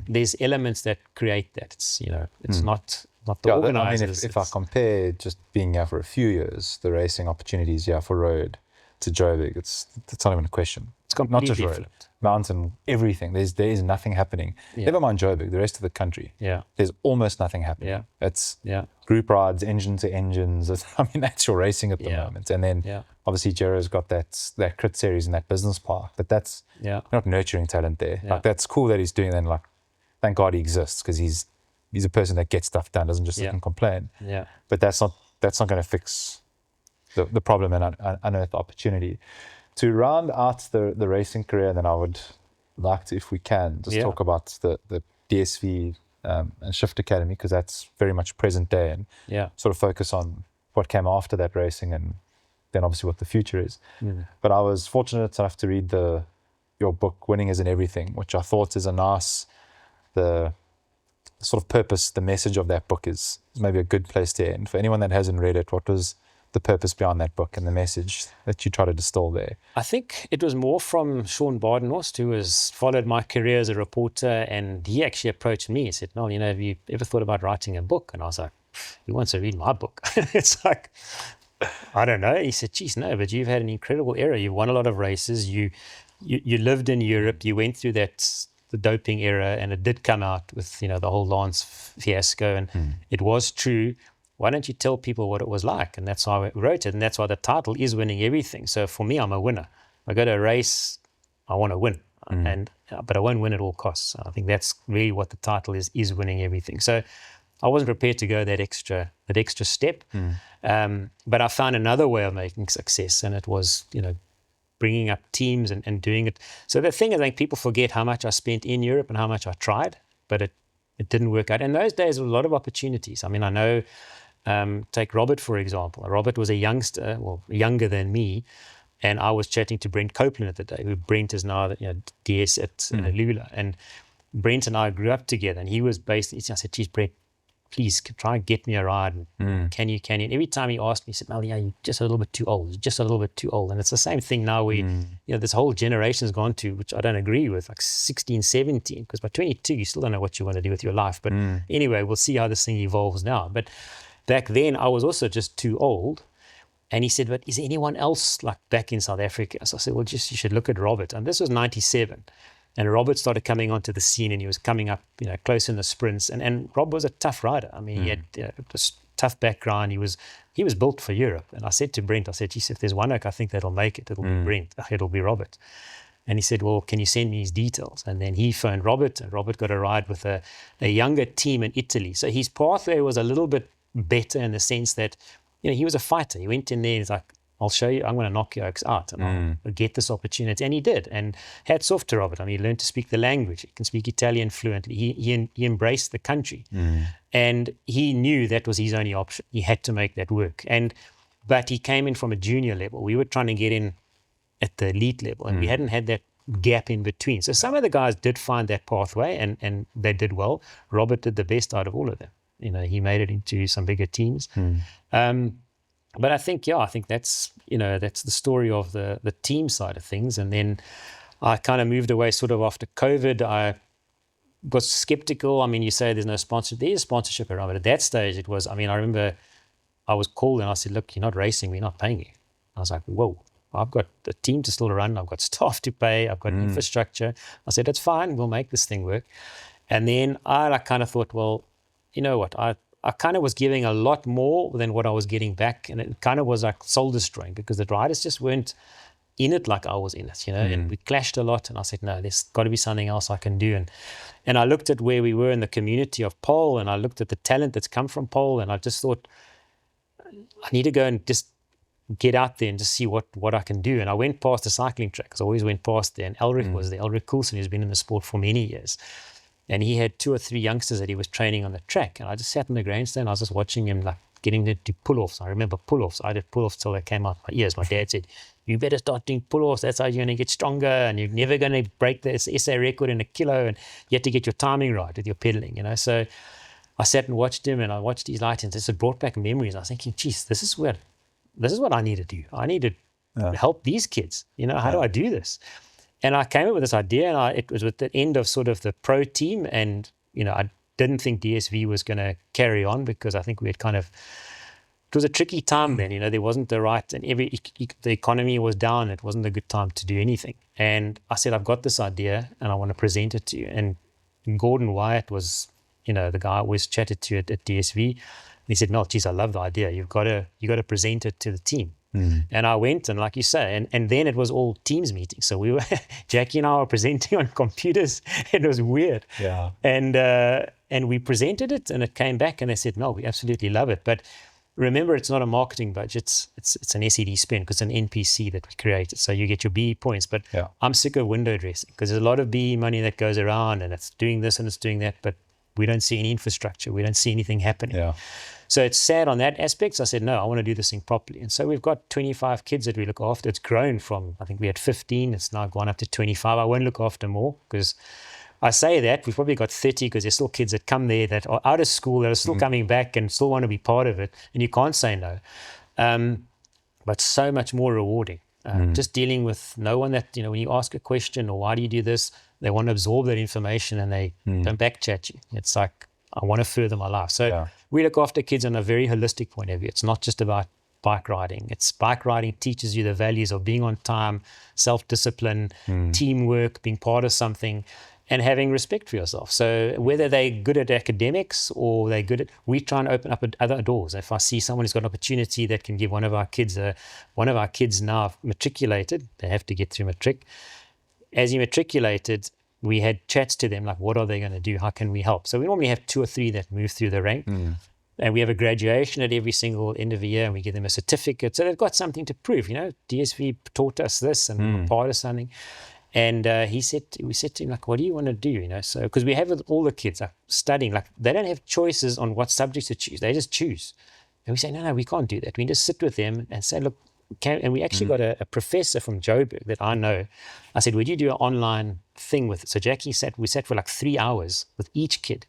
there's elements that create that. It's, it's not the organizers. If I compare just being here for a few years, the racing opportunities here for road to Joburg, it's not even a question. It's completely not just road, flipped. Mountain, everything. There is nothing happening. Never mind Joburg, the rest of the country. Yeah. There's almost nothing happening. Yeah. It's group rides, engine to engines. That's your racing at the moment. And then obviously Jero's got that crit series in that business park, but that's not nurturing talent there. Like, that's cool that he's doing that. And like, thank God he exists, because he's a person that gets stuff done, doesn't just sit and complain. Yeah. But that's not going to fix the problem and unearth opportunity. To round out the racing career, then I would like to, if we can, just talk about the DSV and Shift Academy, because that's very much present day, and sort of focus on what came after that racing, and then obviously what the future is. But I was fortunate enough to read your book, Winning Isn't Everything, which I thought is the sort of purpose, the message of that book is maybe a good place to end. For anyone that hasn't read it, what was the purpose behind that book and the message that you try to distill there? I think it was more from Sean Bardenhorst, who has followed my career as a reporter, and he actually approached me and said, "No, have you ever thought about writing a book?" And I was like, "Who wants to read my book?" It's like, I don't know. He said, "Geez, no, but you've had an incredible era. You won a lot of races. You lived in Europe. You went through the doping era, and it did come out with the whole Lance fiasco, and it was true. Why don't you tell people what it was like?" And that's why I wrote it, and that's why the title is Winning Everything. So for me, I'm a winner. I go to a race, I want to win, but I won't win at all costs. I think that's really what the title is Winning Everything. So I wasn't prepared to go that extra step, but I found another way of making success, and it was bringing up teams and doing it. So the thing is, I think people forget how much I spent in Europe and how much I tried, but it didn't work out. In those days, there were a lot of opportunities. I mean, I know, take Robert, for example. Robert was a youngster, younger than me, and I was chatting to Brent Copeland at the day, who Brent is now DS at Lula. And Brent and I grew up together, and he was based, I said, "Geez, Brent, please try and get me a ride. Can you? And every time he asked me, he said, "Well, you're just a little bit too old. You're just a little bit too old." And it's the same thing now this whole generation has gone to, which I don't agree with, like 16, 17, because by 22, you still don't know what you want to do with your life. But anyway, we'll see how this thing evolves now. But back then, I was also just too old. And he said, "But is there anyone else like back in South Africa?" So I said, "Well, you should look at Robert." And this was 97. And Robert started coming onto the scene, and he was coming up, close in the sprints. And Rob was a tough rider. I mean, he had a tough background. He was built for Europe. And I said to Brent, "Geez, if there's one oak I think that'll make it, it'll be Brent. It'll be Robert." And he said, "Well, can you send me his details?" And then he phoned Robert, and Robert got a ride with a younger team in Italy. So his pathway was a little bit better in the sense that, he was a fighter. He went in there and he's like, "I'll show you, I'm going to knock your oaks out, and I'll get this opportunity." And he did. And hats off to Robert. I mean, he learned to speak the language. He can speak Italian fluently. He embraced the country. And he knew that was his only option. He had to make that work. But he came in from a junior level. We were trying to get in at the elite level, and we hadn't had that gap in between. So some of the guys did find that pathway, and they did well. Robert did the best out of all of them. He made it into some bigger teams. But I think that's the story of the team side of things. And then I kind of moved away sort of after COVID. I was skeptical. I mean, you say there's no sponsorship. There is sponsorship around, but at that stage it was, I remember I was called and I said, "Look, you're not racing, we're not paying you." I was like, "Whoa, I've got a team to still run. I've got staff to pay. I've got infrastructure." I said, "That's fine. We'll make this thing work." And then I kind of thought, well, you know what? I kind of was giving a lot more than what I was getting back. And it kind of was like soul destroying, because the riders just weren't in it like I was in it, and we clashed a lot. And I said, "No, there's got to be something else I can do." And I looked at where we were in the community of Paarl, and I looked at the talent that's come from Paarl, and I just thought, I need to go and just get out there and just see what I can do. And I went past the cycling track, because I always went past there, and Elric was there. Elric Coulson, who's been in the sport for many years. And he had 2 or 3 youngsters that he was training on the track. And I just sat in the grandstand. I was just watching him, like getting them to pull-offs. I remember pull-offs. I did pull-offs till they came out my ears. My dad said, "You better start doing pull-offs. That's how you're going to get stronger. And you're never going to break the SA record in a kilo. And you have to get your timing right with your pedaling." So I sat and watched him, and I watched his light, and it brought back memories. I was thinking, "Geez, this is what I need to do. I need to help these kids. How do I do this?" And I came up with this idea, and it was at the end of sort of the pro team, and I didn't think DSV was going to carry on because I think we had it was a tricky time then. There wasn't the right, and the economy was down. It wasn't a good time to do anything. And I said, I've got this idea, and I want to present it to you. And Gordon Wyatt was, the guy I always chatted to at DSV. And he said, "No, geez, I love the idea. You got to present it to the team." And I went, and like you say, and then it was all teams meetings. So we were, Jackie and I were presenting on computers. It was weird. Yeah. And we presented it, and it came back, and they said, "No, we absolutely love it." But remember, it's not a marketing budget. It's an SED spend because it's an NPC that we created. So you get your BE points. But I'm sick of window dressing because there's a lot of BE money that goes around, and it's doing this and it's doing that. But we don't see any infrastructure. We don't see anything happening. Yeah. So it's sad on that aspect. So I said, no, I want to do this thing properly. And so we've got 25 kids that we look after. It's grown from, I think we had 15. It's now gone up to 25. I won't look after more because I say that. We've probably got 30 because there's still kids that come there that are out of school that are still coming back and still want to be part of it. And you can't say no. But so much more rewarding. Just dealing with no one that, when you ask a question or why do you do this, they want to absorb that information and they don't backchat you. It's like, I want to further my life. So we look after kids on a very holistic point of view. It's not just about bike riding. It's bike riding teaches you the values of being on time, self-discipline, teamwork, being part of something, and having respect for yourself. So whether they're good at academics or they're good at, we try and open up other doors. If I see someone who's got an opportunity that can give one of our kids now matriculated, they have to get through matric. As he matriculated, we had chats to them like, what are they going to do? How can we help? So we normally have 2 or 3 that move through the rank. And we have a graduation at every single end of the year, and we give them a certificate. So they've got something to prove. DSV taught us this, and we're part of something. And we said to him, like, what do you want to do? So because we have all the kids like studying, like they don't have choices on what subjects to choose. They just choose. And we say, no, we can't do that. We just sit with them and say, look, and we actually got a professor from Joburg that I know. I said, would you do an online thing with it? So Jackie we sat for like 3 hours with each kid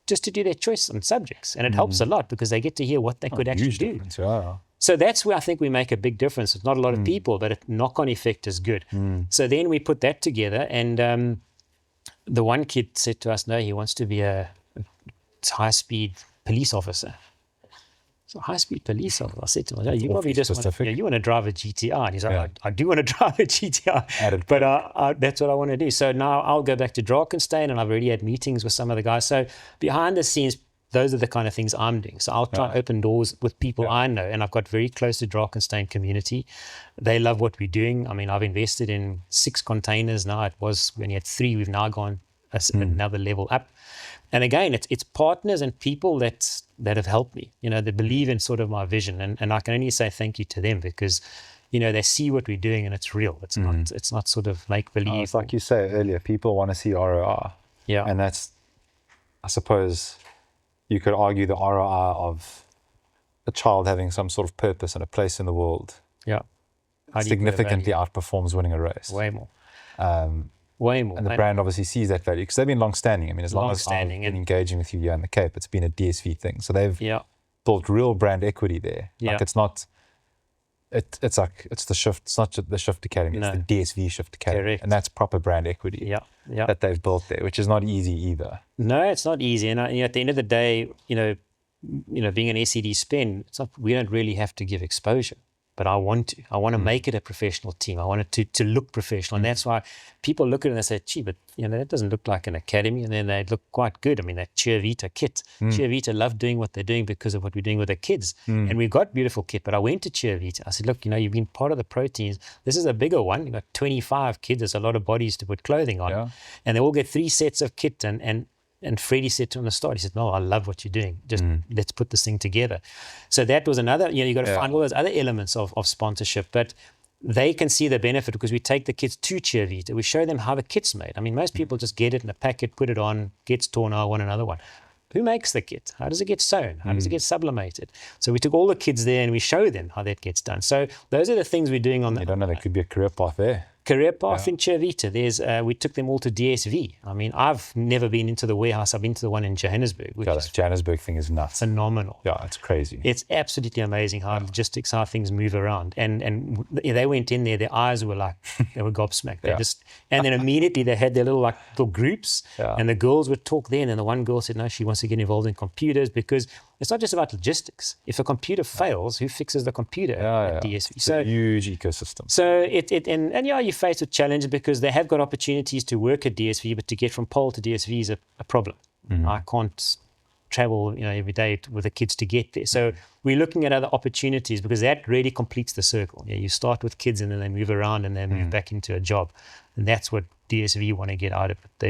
just to do their choice on subjects. And it helps a lot because they get to hear what they could actually do. Yeah. So that's where I think we make a big difference. It's not a lot of people, but a knock-on effect is good. So then we put that together, and the one kid said to us, no, he wants to be a high-speed police officer. So high-speed police officer. I said to him, you probably just you want to drive a GTR. And he's like, I do want to drive a GTR, but that's what I want to do. So now I'll go back to Drakenstein, and I've already had meetings with some of the guys. So behind the scenes, those are the kind of things I'm doing. So I'll try and open doors with people I know, and I've got very close to Drakenstein community. They love what we're doing. I mean, I've invested in 6 containers now. It was when you had 3, we've now gone another level up. And again, it's partners and people that have helped me, that believe in sort of my vision. And I can only say thank you to them because, they see what we're doing and it's real. It's not sort of make believe. It's like you said earlier, people want to see ROI. Yeah. And that's, I suppose, you could argue the ROI of a child having some sort of purpose and a place in the world. Yeah. Significantly outperforms winning a race. Way more. Way more. And the brand obviously sees that value because they've been long-standing. I mean, as long as I've been engaging with you here in the Cape, it's been a DSV thing. So they've built real brand equity there. Like it's not, it's the Shift, it's not the Shift Academy, it's the DSV Shift Academy. Correct. And that's proper brand equity that they've built there, which is not easy either. No, it's not easy. And at the end of the day, being an SED spend, we don't really have to give exposure. But I want to make it a professional team. I want it to look professional. And that's why people look at it and they say, gee, but that doesn't look like an academy. And then they look quite good. I mean, that Cheer Vita kit. Cheer Vita love doing what they're doing because of what we're doing with the kids. And we've got beautiful kit. But I went to Cheer Vita. I said, look, you've been part of the pro teams. This is a bigger one. You've got 25 kids. There's a lot of bodies to put clothing on. Yeah. And they all get 3 sets of kit. And Freddie said to him on the start, he said, no, I love what you're doing. Just let's put this thing together. So that was another, you got to find all those other elements of sponsorship. But they can see the benefit because we take the kids to Cheer Vita. We show them how the kit's made. I mean, most people just get it in a packet, put it on, gets torn, I want another one. Who makes the kit? How does it get sewn? How does it get sublimated? So we took all the kids there and we show them how that gets done. So those are the things we're doing on You don't know, there could be a career path there. Career path in Chivita, we took them all to DSV. I mean, I've never been into the warehouse. I've been to the one in Johannesburg, which is Johannesburg thing is nuts. Phenomenal. Yeah, it's crazy. It's absolutely amazing how logistics, how things move around. And they went in there, their eyes were like, they were gobsmacked. And then immediately they had their little groups, and the girls would talk then. And the one girl said, no, she wants to get involved in computers because it's not just about logistics. If a computer fails, who fixes the computer at DSV? It's a huge ecosystem. So you're faced with challenges because they have got opportunities to work at DSV, but to get from Paarl to DSV is a problem. I can't travel every day with the kids to get there. So we're looking at other opportunities because that really completes the circle. You start with kids and then they move around and they move back into a job. And that's what DSV want to get out of it.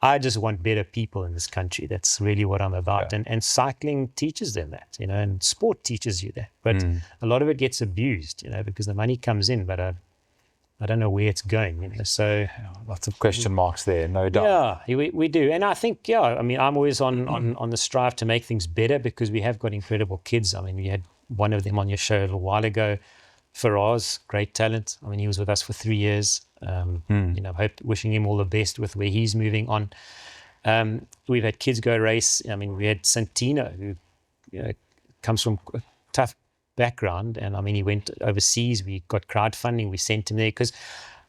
I just want better people in this country. That's really what I'm about. And cycling teaches them that, and sport teaches you that. But a lot of it gets abused, because the money comes in, but I don't know where it's going, So lots of question marks there, no doubt. Yeah, we do. And I think, I'm always on the strive to make things better because we have got incredible kids. I mean, we had one of them on your show a little while ago, Faraz, great talent. I mean, he was with us for 3 years. Wishing him all the best with where he's moving on. We've had kids go race. I mean, we had Santino, who comes from a tough background, and I mean, he went overseas. We got crowdfunding. We sent him there because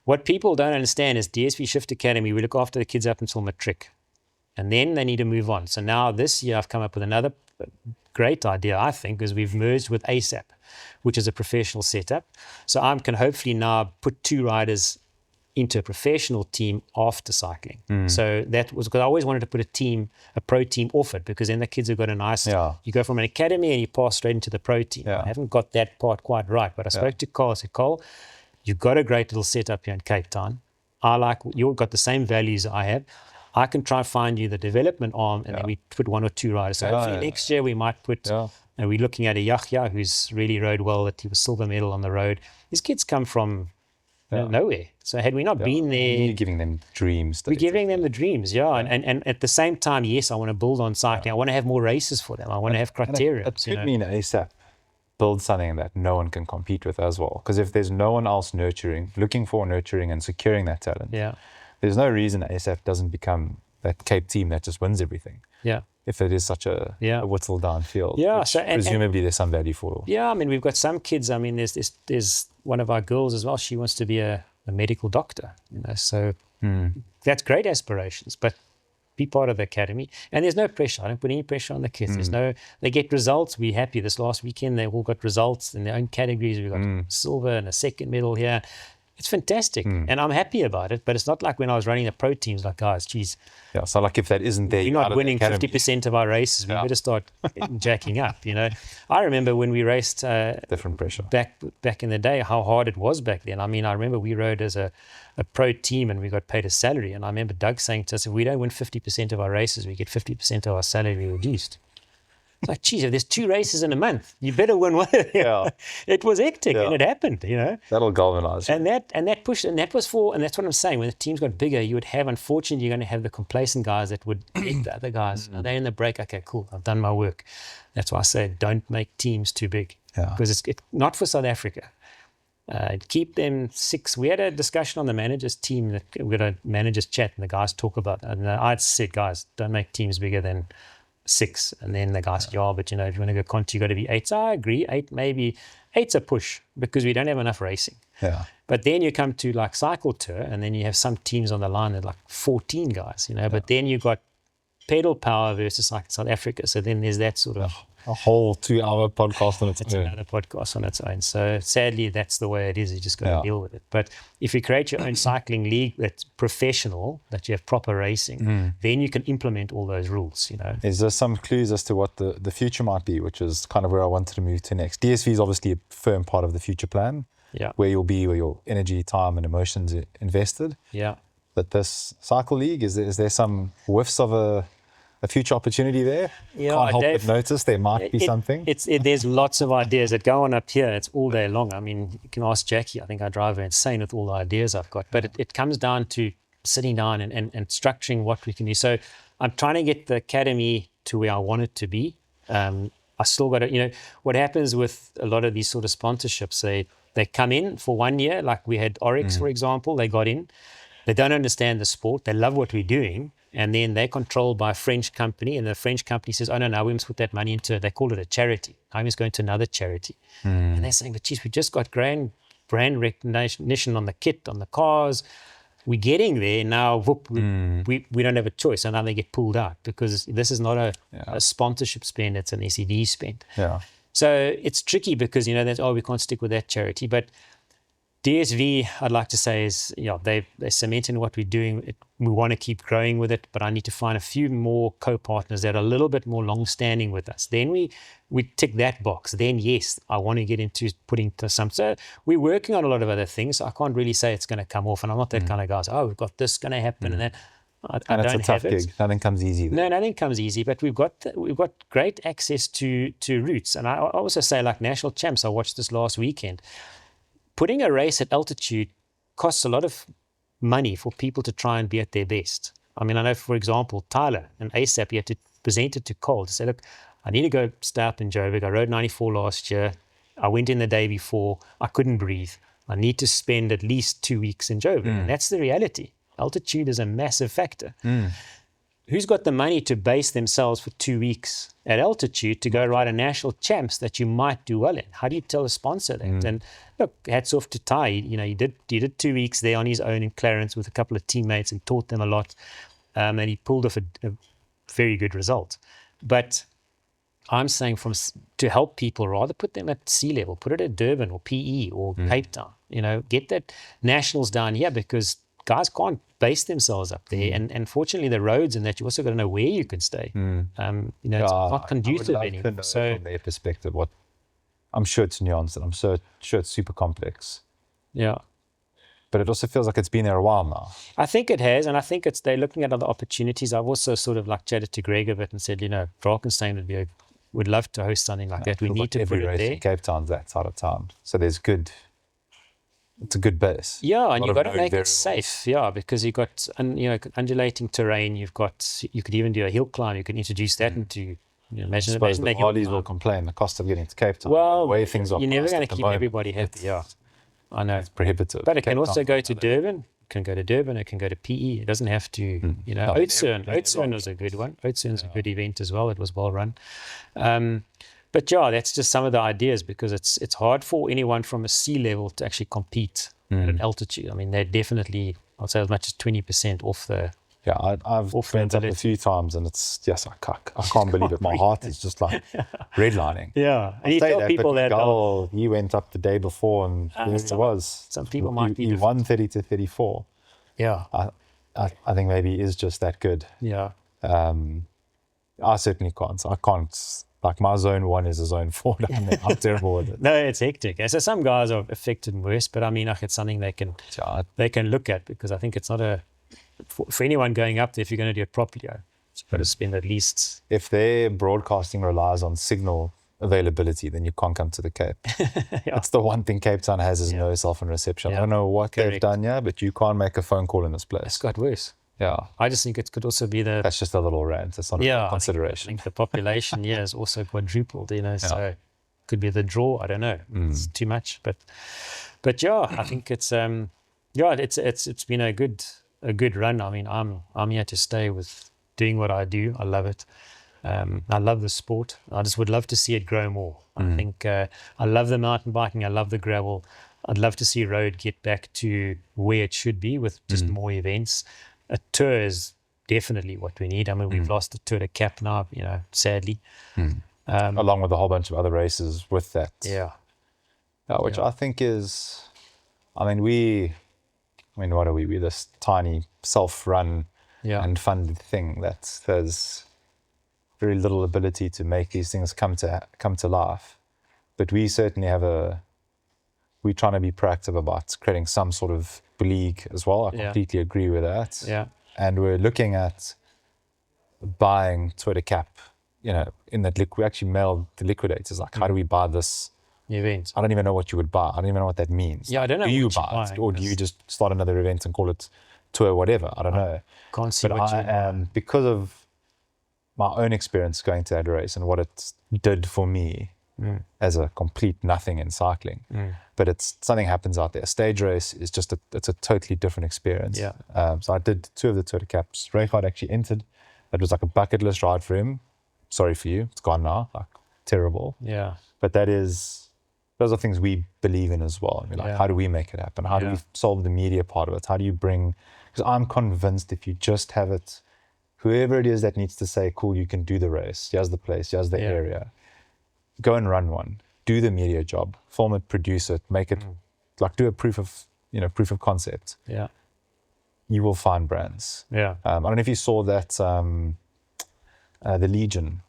what people don't understand is DSV Shift Academy. We look after the kids up until matric, and then they need to move on. So now this year, I've come up with another great idea, I think, is we've merged with ASAP, which is a professional setup. So I can hopefully now put 2 riders into a professional team after cycling. So that was because I always wanted to put a pro team off it, because then the kids have got a nice, you go from an academy and you pass straight into the pro team. I haven't got that part quite right, but I spoke to Carl. I said, Carl, you've got a great little setup here in Cape Town. You've got the same values I have. I can try and find you the development arm, and then we put 1 or 2 riders. So hopefully next year we might put, and we're looking at a Yahya who's really rode well, that he was silver medal on the road. These kids come from nowhere. So had we not been there... You're giving them dreams. We're giving them the dreams, And at the same time, yes, I want to build on cycling. I want to have more races for them. I want to have criteria. It could mean ASAP build something that no one can compete with as well. Because if there's no one else looking for nurturing and securing that talent, there's no reason ASAP doesn't become that Cape team that just wins everything. If it is such a whittled down field. So presumably there's some value for. I mean, we've got some kids. I mean, there's one of our girls as well. She wants to be a medical doctor, So that's great aspirations, but be part of the academy. And there's no pressure. I don't put any pressure on the kids. They get results. We're happy. This last weekend, they all got results in their own categories. We got silver and a second medal here. It's fantastic, and I'm happy about it. But it's not like when I was running the pro teams, like, guys, geez. So like if that isn't there, we're not winning 50% of our races. We better start jacking up, I remember when we raced different pressure back in the day, how hard it was back then. I mean, I remember we rode as a pro team and we got paid a salary. And I remember Doug saying to us, if we don't win 50% of our races, we get 50% of our salary reduced. It's like, geez, if there's 2 races in a month, you better win one. It was hectic, and it happened, That'll galvanize. And that pushed, and that was and that's what I'm saying. When the teams got bigger, you would have, unfortunately, you're going to have the complacent guys that would eat the other guys. They're in the break. Okay, cool, I've done my work. That's why I say don't make teams too big, because it's not for South Africa. Keep them 6. We had a discussion on the managers team. That we got a managers chat, and the guys talk about it. And I said, guys, don't make teams bigger than 6. And then the guy said, but if you want to go Conti, you got to be 8. So I agree, 8 maybe. 8's a push because we don't have enough racing. But then you come to like Cycle Tour, and then you have some teams on the line that are like 14 guys, But then you got pedal power versus like South Africa. So then there's that sort of a whole 2-hour podcast on its own. It's another podcast on its own. So sadly, that's the way it is. You just got to deal with it. But if you create your own cycling league that's professional, that you have proper racing, then you can implement all those rules, Is there some clues as to what the future might be, which is kind of where I wanted to move to next? DSV is obviously a firm part of the future plan, where you'll be, where your energy, time and emotions are invested. But this cycle league, is there some whiffs of a future opportunity there? Can't help but notice there might be something. There's lots of ideas that go on up here. It's all day long. I mean, you can ask Jackie. I think I drive her insane with all the ideas I've got. But it comes down to sitting down and structuring what we can do. So I'm trying to get the academy to where I want it to be. I still got to, what happens with a lot of these sort of sponsorships, They come in for 1 year, like we had Oryx, for example. They got in. They don't understand the sport. They love what we're doing. And then they're controlled by a French company. And the French company says, oh, no, we must put that money into, they call it a charity. Now we must go into another charity. And they're saying, but geez, we just got brand recognition on the kit, on the cars. We're getting there. Now, whoop, we don't have a choice. And now they get pulled out because this is not a sponsorship spend. It's an SED spend. Yeah. So it's tricky because, we can't stick with that charity. But DSV, I'd like to say, is they're cementing what we're doing. We want to keep growing with it, but I need to find a few more co-partners that are a little bit more long-standing with us. Then we tick that box. Then yes, I want to get into putting to some. So we're working on a lot of other things. I can't really say it's going to come off, and I'm not that kind of guy. So, we've got this going to happen and that. I And it's don't a tough have gig. Nothing comes easy. No, nothing comes easy, but we've got great access to routes. And I also say, like national champs, I watched this last weekend. Putting a race at altitude costs a lot of money for people to try and be at their best. I mean, I know, for example, Tyler and ASAP, he had to present it to Cole to say, look, I need to go stay up in Joburg. I rode 94 last year. I went in the day before. I couldn't breathe. I need to spend at least 2 weeks in Joburg. And that's the reality. Altitude is a massive factor. Who's got the money to base themselves for 2 weeks at altitude to go ride a national champs that you might do well in? How do you tell a sponsor that? And look, hats off to Ty. He did 2 weeks there on his own in Clarence with a couple of teammates and taught them a lot. And he pulled off a very good result. But I'm saying to help people, rather put them at sea level, put it at Durban or PE or Cape Town. Get that nationals down here because guys can't base themselves up there. And fortunately, the roads and that, you also got to know where you can stay. It's not conducive anymore. So from their perspective, I'm sure it's nuanced and I'm sure it's super complex. Yeah. But it also feels like it's been there a while now. I think it has, and I think they're looking at other opportunities. I've also sort of chatted to Greg a bit and said, Drakenstein would love to host something like that. We need to every put it race there. in Cape Town's that side of town. So it's a good base. Yeah, and you've got to make it safe. Yeah, because you've got undulating terrain. You could even do a hill climb. You could introduce that into. Imagine I suppose the Harleys will complain the cost of getting to Cape Town. Well, the way things are. You're never going to keep moment, everybody happy. Yeah, I know. It's prohibitive. But it can also go to Durban. It can go to Durban. It can go to PE. It doesn't have to. Oudtshoorn was a good one. Oudtshoorn's a good event as well. It was well run. But yeah, that's just some of the ideas because it's hard for anyone from a sea level to actually compete at an altitude. I mean, they're definitely, I'd say, as much as 20% off the. Yeah, I've went up a few times and it's just I can't believe it. My heart is just like redlining. Yeah, and you tell people that. He went up the day before and it was. Some people might be. He won 30 to 34. Yeah, I think maybe he is just that good. Yeah. I certainly can't. I can't. Like my zone 1 is a zone 4 down there. I'm terrible with it. No, it's hectic. So some guys are affected worse, but I mean, it's something they can look at because I think it's not for anyone going up there. If you're going to do it properly, you've got to spend at least. If their broadcasting relies on signal availability, then you can't come to the Cape. That's the one thing Cape Town has is no cell phone reception. I don't know what they've done here, but you can't make a phone call in this place. It's got worse. Yeah, I just think it could also be that's just a little rant. That's not a consideration. I think the population is also quadrupled. So it could be the draw. I don't know. It's too much, but yeah, I think it's it's been a good run. I mean, I'm here to stay with doing what I do. I love it. I love the sport. I just would love to see it grow more. I think I love the mountain biking. I love the gravel. I'd love to see road get back to where it should be with just more events. A tour is definitely what we need. I mean, we've lost the Tour de Cap now, sadly. Along with a whole bunch of other races with that. Yeah. Which I think is, what are we? We're this tiny self-run and funded thing that there's very little ability to make these things come to life. But we certainly we're trying to be proactive about creating some sort of league as well. I completely agree with that. Yeah. And we're looking at buying Twitter Cap, in that we actually mailed the liquidators, like, how do we buy this event? I don't even know what you would buy. I don't even know what that means. Yeah, I don't know. Do you buy it, or do you just start another event and call it tour, whatever? I don't know. Can't see but what I am, because of my own experience going to that race and what it did for me, as a complete nothing in cycling. But it's something happens out there. A stage race is just it's a totally different experience. So I did 2 of the Tour de Caps. Raycard actually entered. That was like a bucket list ride for him. Sorry for you, it's gone now. Like terrible. But those are things we believe in as well. I mean, like, how do we make it happen? How do we solve the media part of it? How do you bring? Because I'm convinced if you just have it, whoever it is that needs to say, cool, you can do the race. Here's the place. Here's the area. Go and run one. Do the media job. Film it, produce it, make it, like do a proof of concept. You will find brands. I don't know if you saw that the Legion.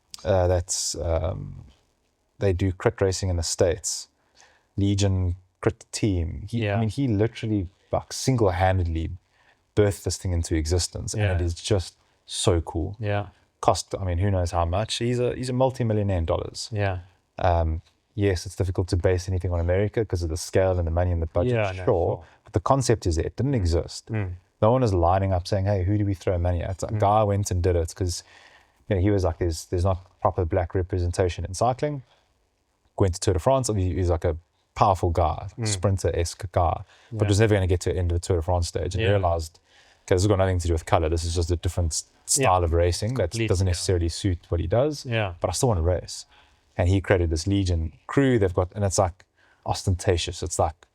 They do crit racing in the States. Legion crit team. I mean, he literally like single-handedly birthed this thing into existence, and it is just so cool. Cost, I mean, who knows how much. He's a multi-millionaire in dollars. Yes, it's difficult to base anything on America because of the scale and the money and the budget, sure. But the concept is there. It didn't exist. No one is lining up saying, hey, who do we throw money at? A guy went and did it because he was like, there's not proper black representation in cycling. Went to Tour de France. He's like a powerful guy, sprinter-esque guy, but was never going to get to the end of the Tour de France stage and realized, okay, this has got nothing to do with color. This is just a different style of racing that doesn't necessarily suit what he does, but I still want to race. And he created this Legion crew. They've got, and it's like ostentatious. It's like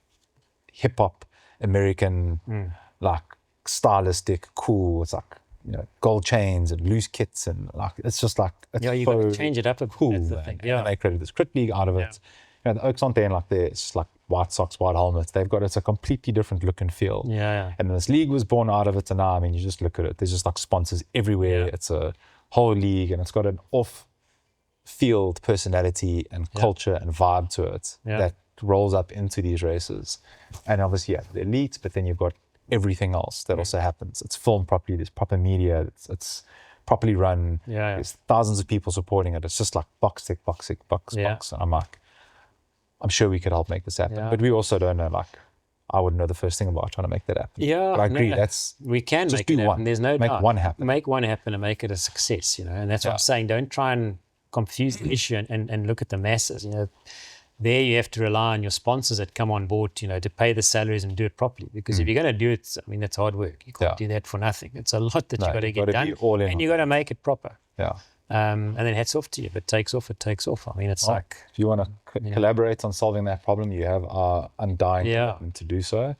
hip hop, American, like stylistic, cool. It's like, gold chains and loose kits and like, it's just like, it's you've got to change it up a bit. Cool, man. And they created this crit league out of it. The Oaks aren't there and like it's just like white socks, white helmets. It's a completely different look and feel. And this league was born out of it. And now, I mean, you just look at it. There's just like sponsors everywhere. It's a whole league and it's got an off-field personality and culture and vibe to it that rolls up into these races. And obviously, the elite, but then you've got everything else that also happens. It's filmed properly. There's proper media. It's properly run. There's thousands of people supporting it. It's just like box tick, box tick, box. And I'm like, I'm sure we could help make this happen. But we also don't know, like, I wouldn't know the first thing about trying to make that happen. But I agree, we can just make do it happen. one. There's no make doubt. one happen. Make one happen and make it a success, and that's what I'm saying. Don't try and confuse the issue and look at the masses, There you have to rely on your sponsors that come on board, to pay the salaries and do it properly. Because if you're going to do it, I mean, that's hard work. You can't do that for nothing. It's a lot that you've got to get done. All in and you've got to make it proper. And then hats off to you. If it takes off, it takes off. I mean, it's like... If you want to collaborate on solving that problem, you have our undying commitment to do so.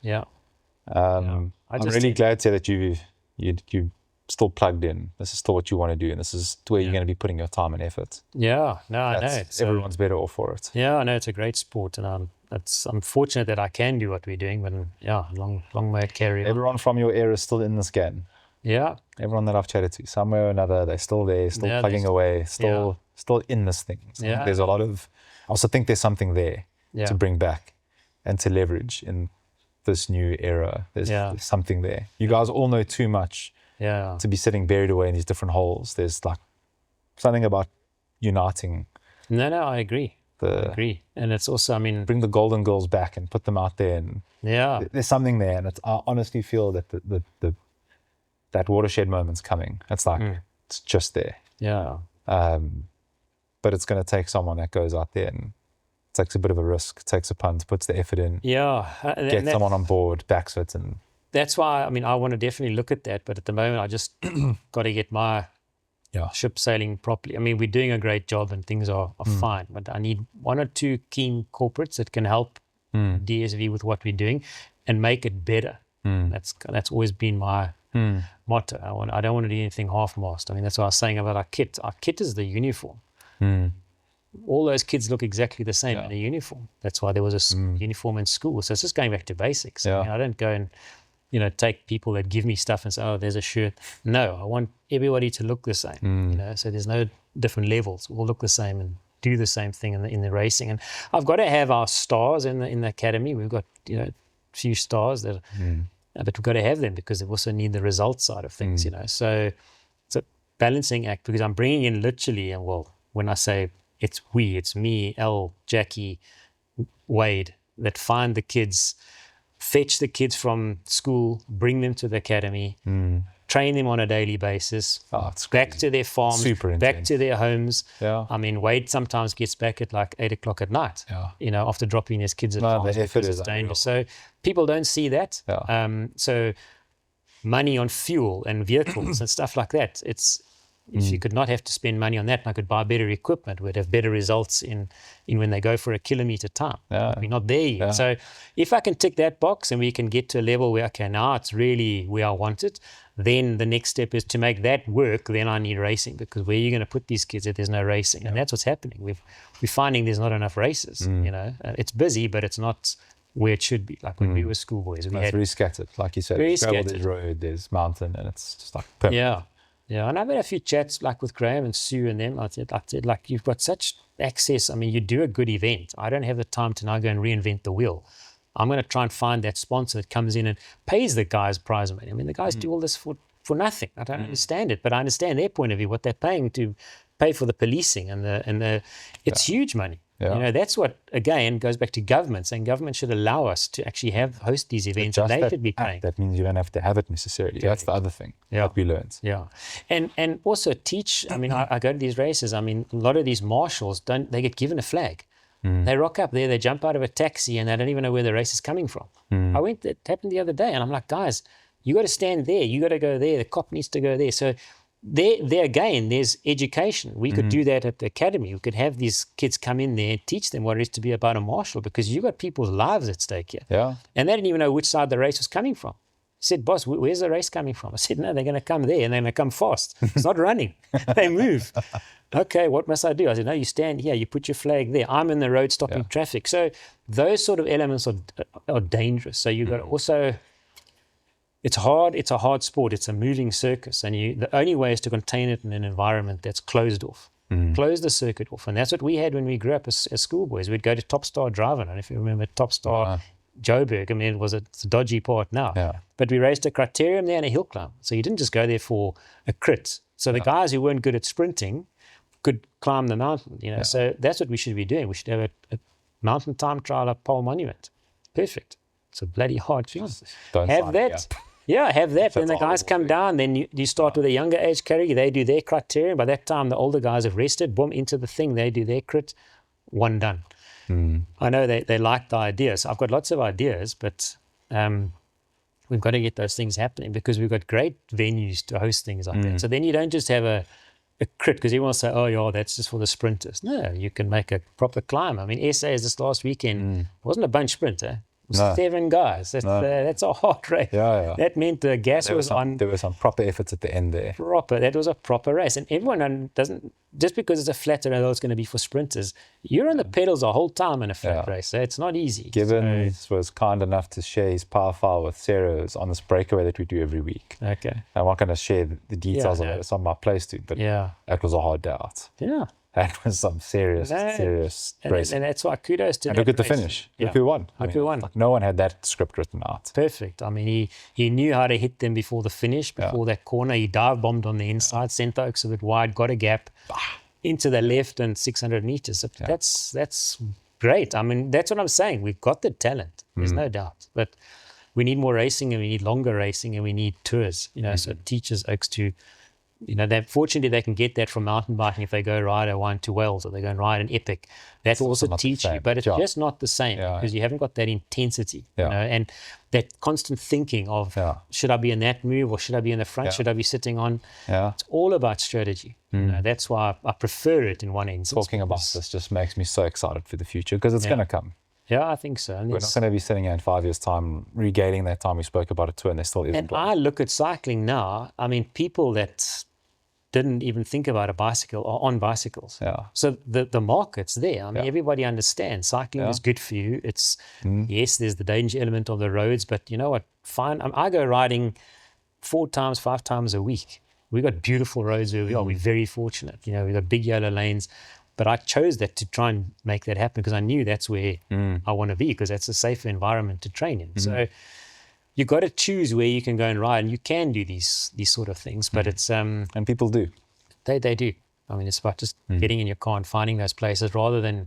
I'm really glad to hear that you still plugged in. This is still what you want to do, and this is where you're going to be putting your time and effort. I know. Everyone's better off for it. I know it's a great sport, and I'm fortunate that I can do what we're doing. But long may it carry on. Everyone from your era is still in this game. Everyone that I've chatted to, somewhere or another, they're still there, still plugging away, still in this thing. So there's a lot of. I also think there's something there to bring back and to leverage in this new era. There's something there. You guys all know too much. To be sitting buried away in these different holes. There's like something about uniting. No, I agree. And it's also, I mean, bring the Golden Girls back and put them out there. And there's something there. And I honestly feel that that watershed moment's coming. It's like it's just there. But it's going to take someone that goes out there and takes a bit of a risk, takes a punt, puts the effort in. Get someone on board, backs it, and. That's why, I mean, I want to definitely look at that, but at the moment, I just got to get my ship sailing properly. I mean, we're doing a great job and things are fine, but I need 1 or 2 keen corporates that can help DSV with what we're doing and make it better. That's always been my motto. I don't want to do anything half-mast. I mean, that's what I was saying about our kit. Our kit is the uniform. All those kids look exactly the same in a uniform. That's why there was a uniform in school. So it's just going back to basics. I mean, I don't go and take people that give me stuff and say, oh, there's a shirt. No, I want everybody to look the same. So there's no different levels. We all look the same and do the same thing in the racing. And I've got to have our stars in the academy. We've got a few stars that, but we've got to have them because they also need the results side of things. So it's a balancing act because I'm bringing in literally, and when I say it's me, Elle, Jackie, Wade that find the kids. Fetch the kids from school, bring them to the academy, train them on a daily basis, it's back crazy. to their farms, Super back intense. to their homes. Yeah. I mean, Wade sometimes gets back at like 8 o'clock at night, after dropping his kids at farms the effort because is it's unreal. dangerous. So people don't see that. Yeah. So money on fuel and vehicles and stuff like that, if you could not have to spend money on that, and I could buy better equipment, we'd have better results in when they go for a kilometre time. Yeah. We're not there yet. Yeah. So if I can tick that box and we can get to a level where, okay, now it's really where I want it, then the next step is to make that work. Then I need racing, because where are you going to put these kids if there's no racing? And that's what's happening. We're finding there's not enough races. It's busy, but it's not where it should be. Like when we were schoolboys, It's very scattered, like you said. Very There's gravel, scattered. there's road, there's mountain, and it's just like perfect. Yeah, and I've had a few chats like with Graham and Sue and them. I said, like, you've got such access. I mean, you do a good event. I don't have the time to now go and reinvent the wheel. I'm going to try and find that sponsor that comes in and pays the guys prize money. I mean, the guys do all this for nothing. I don't understand it, but I understand their point of view, what they're paying to pay for the policing and the it's huge money. Yeah. That's what, again, goes back to government, saying government should allow us to actually host these events, and they should be paying. That means you don't have to have it necessarily. That's the other thing that we learned. Yeah. And also teach. I mean, I go to these races. I mean, a lot of these marshals, they get given a flag. They rock up there, they jump out of a taxi, and they don't even know where the race is coming from. It happened the other day, and I'm like, guys, you got to stand there. You got to go there. The cop needs to go there. So there again, there's education. We could do that at the academy. We could have these kids come in there and teach them what it is to be about a marshal, because you got people's lives at stake here. Yeah. And they didn't even know which side the race was coming from. He said, boss, where's the race coming from? I said, no, they're going to come there, and they're going to come fast. It's not running. They move. Okay, what must I do? I said, no, you stand here. You put your flag there. I'm in the road stopping traffic. So those sort of elements are dangerous. So you've got to also... It's hard. It's a hard sport. It's a moving circus, and the only way is to contain it in an environment that's closed off. Close the circuit off, and that's what we had when we grew up as schoolboys. We'd go to Top Star Drive. I don't know if you remember Top Star Joburg. I mean, it's a dodgy part now, but we raced a criterium there and a hill climb. So you didn't just go there for a crit. So the guys who weren't good at sprinting could climb the mountain. So that's what we should be doing. We should have a mountain time trial at Paarl Monument. Perfect. It's a bloody hard job. Have that. Yeah, have that. Then the guys come down. Then you start with a younger age category. They do their criterion. By that time, the older guys have rested. Boom, into the thing. They do their crit. One done. I know they like the ideas. So I've got lots of ideas, but we've got to get those things happening, because we've got great venues to host things like that. So then you don't just have a crit, because everyone will say, oh, yeah, that's just for the sprinters. No, you can make a proper climb. I mean, SA's this last weekend wasn't a bunch sprinter. It was 7 guys. That's a hard race. That meant the gas was on. There were some proper efforts at the end there. That was a proper race. And everyone doesn't, just because it's a flat race, it's going to be for sprinters. You're on the pedals the whole time in a flat race. So it's not easy. Gibbons was kind enough to share his power file with Sarah's on this breakaway that we do every week. Okay. I'm not going to share the details of it. It's on my place too. But that was a hard day out. Yeah. That was some serious racing. And that's why kudos to and that look at the race. finish. Look who won. Like no one had that script written out. Perfect. I mean, he knew how to hit them before the finish, before that corner. He dive bombed on the inside, sent the oaks a bit wide, got a gap into the left and 600 meters. So that's great. I mean, that's what I'm saying. We've got the talent. There's no doubt. But we need more racing, and we need longer racing, and we need tours. So it teaches oaks to... fortunately they can get that from mountain biking if they go ride a 1 to Wells, or they go and ride an Epic. That will also teach you, but it's just not the same, because you haven't got that intensity, and that constant thinking of should I be in that move, or should I be in the front, should I be sitting on? It's all about strategy. That's why I prefer it in one end. Talking about this just makes me so excited for the future, because it's going to come. Yeah, I think so. And we're not going to be sitting here in 5 years' time regaling that time we spoke about it too, and there still isn't. And I look at cycling now. I mean, people that didn't even think about a bicycle are on bicycles. So the market's there. I mean, everybody understands cycling is good for you. It's yes, there's the danger element of the roads, but you know what? Fine. I go riding 4 times, 5 times a week. We've got beautiful roads where we are. We're very fortunate. We've got big yellow lanes. But I chose that to try and make that happen, because I knew that's where I want to be, because that's a safer environment to train in. So you've got to choose where you can go and ride, and you can do these sort of things. But it's and people do. They do. I mean, it's about just getting in your car and finding those places rather than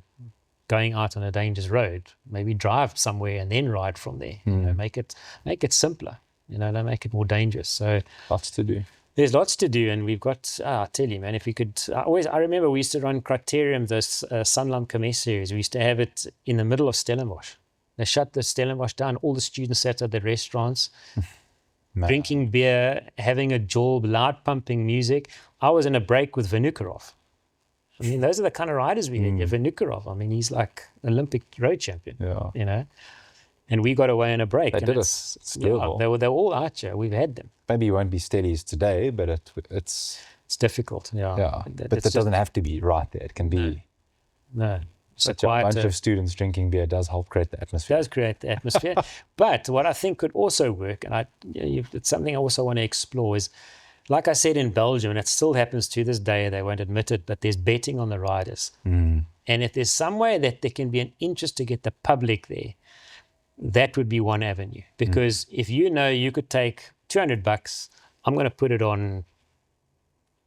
going out on a dangerous road. Maybe drive somewhere and then ride from there. Make it simpler. They make it more dangerous. So Lots to do. there's lots to do, and we've got, I tell you, man, if we could, I remember we used to run Criterium, this Sanlam Kames series. We used to have it in the middle of Stellenbosch. They shut the Stellenbosch down. All the students sat at the restaurants, drinking beer, having a job, loud pumping music. I was in a break with Vinokurov. I mean, those are the kind of riders we had. Vinokurov, I mean, he's like Olympic road champion, And we got away in a break. They did it's doable. They're all out here. We've had them. Maybe you won't be steady as today, but it's difficult. Yeah. But that doesn't have to be right there. It can be. No. Such a bunch of students drinking beer does help create the atmosphere. It does create the atmosphere. But what I think could also work, and it's something I also want to explore, is, like I said, in Belgium, and it still happens to this day, they won't admit it, but there's betting on the riders. And if there's some way that there can be an interest to get the public there, that would be one avenue. Because if you could take $200, I'm going to put it on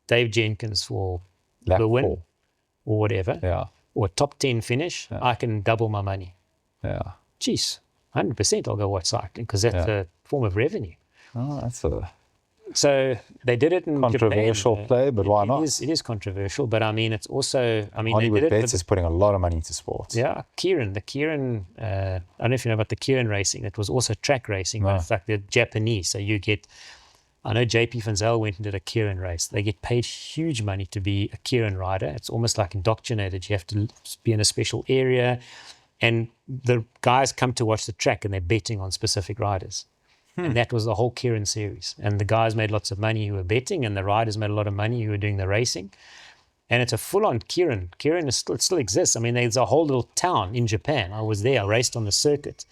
Dave Jenkins for the win or whatever, or top 10 finish, I can double my money. Yeah. Geez, 100% I'll go watch cycling, because that's a form of revenue. Oh, that's So they did it in controversial Japan. Play, but why not? It is controversial, but I mean, it's also, Hollywood Bets is putting a lot of money into sports. Yeah, Keirin, I don't know if you know about the Keirin racing. It was also track racing, but it's like the Japanese. So you get, I know JP Van Zyl went and did a Keirin race. They get paid huge money to be a Keirin rider. It's almost like indoctrinated. You have to be in a special area, and the guys come to watch the track, and they're betting on specific riders. And that was the whole Keirin series. And the guys made lots of money who were betting, and the riders made a lot of money who were doing the racing. And it's a full-on Keirin. Keirin still exists. I mean, there's a whole little town in Japan. I was there. I raced on the circuit.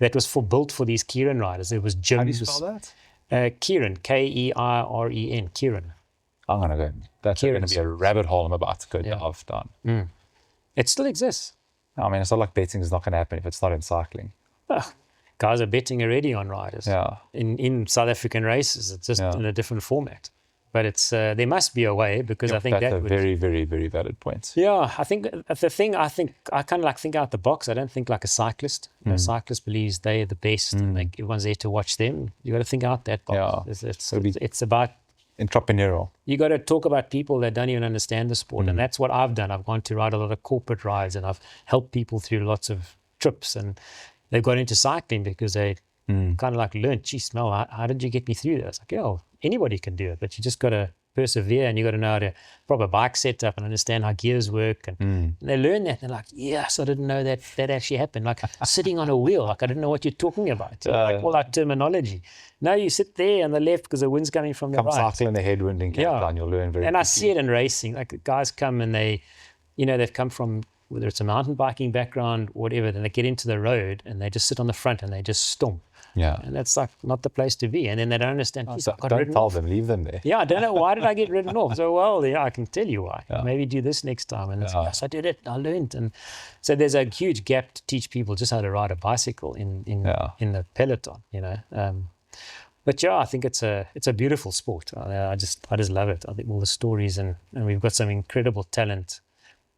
That was built for these Keirin riders. It was gyms. How do you spell that? Keirin, Keiren, Keirin. I'm going to go. That's going to be a rabbit hole I'm about to go dive down. It still exists. I mean, it's not like betting is not going to happen if it's not in cycling. Guys are betting already on riders in South African races. It's just in a different format. But it's there must be a way, because I think that's a very, very, very valid point. Yeah, I think the thing, I kind of like think out the box. I don't think like a cyclist. A cyclist believes they're the best, and everyone's there to watch them. You got to think out that box. It's about entrepreneurial. You got to talk about people that don't even understand the sport, and that's what I've done. I've gone to ride a lot of corporate rides, and I've helped people through lots of trips, and they've got into cycling because they kind of like learned, geez, Mel, how did you get me through this? Like, anybody can do it, but you just got to persevere, and you got to know how to proper bike setup and understand how gears work. And they learn that. And they're like, yes, I didn't know that actually happened. Like sitting on a wheel, like I didn't know what you're talking about. Like all that terminology. Now you sit there on the left because the wind's coming from the right. Come cycle in the headwind in Cape Town, you'll learn very quickly. I see it in racing. Like guys come and they've come from, whether it's a mountain biking background or whatever, then they get into the road and they just sit on the front and they just stomp. Yeah. And that's like not the place to be. And then they don't understand. Don't tell them, leave them there. Yeah, I don't know. Why did I get ridden off? So, I can tell you why. Maybe do this next time. And yes, I did it. I learned. And so there's a huge gap to teach people just how to ride a bicycle in the peloton, But I think it's a beautiful sport. I just love it. I think all the stories and we've got some incredible talent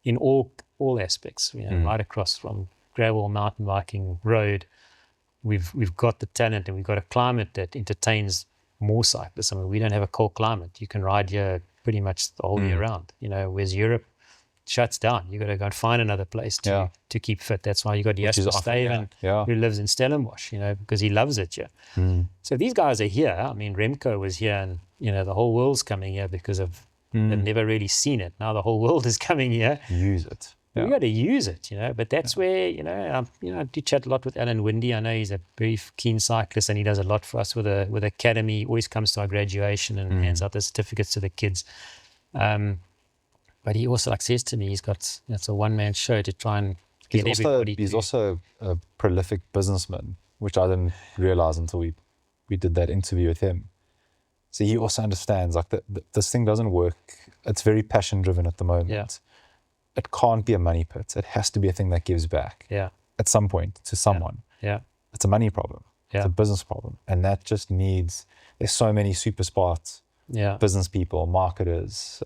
in all aspects, right across from gravel, mountain biking, road. We've got the talent, and we've got a climate that entertains more cyclists. I mean, we don't have a cold climate. You can ride here pretty much the whole year round. Whereas Europe shuts down. You got to go and find another place to keep fit. That's why you got Jasper Steven, who lives in Stellenbosch, because he loves it here. So these guys are here. I mean, Remco was here, and the whole world's coming here because of they've never really seen it. Now the whole world is coming here. Use it. Yeah. We got to use it, But that's where, I do chat a lot with Alan Windy. I know he's a very keen cyclist, and he does a lot for us with Academy. He always comes to our graduation and hands out the certificates to the kids. But he also says to me, he's got it's a one-man show to try and get everybody. He's also a prolific businessman, which I didn't realize until we did that interview with him. So he also understands this thing doesn't work. It's very passion-driven at the moment. Yeah. It can't be a money pit. It has to be a thing that gives back at some point to someone. Yeah. It's a money problem. It's a business problem. And that just needs, there's so many super smart business people, marketers.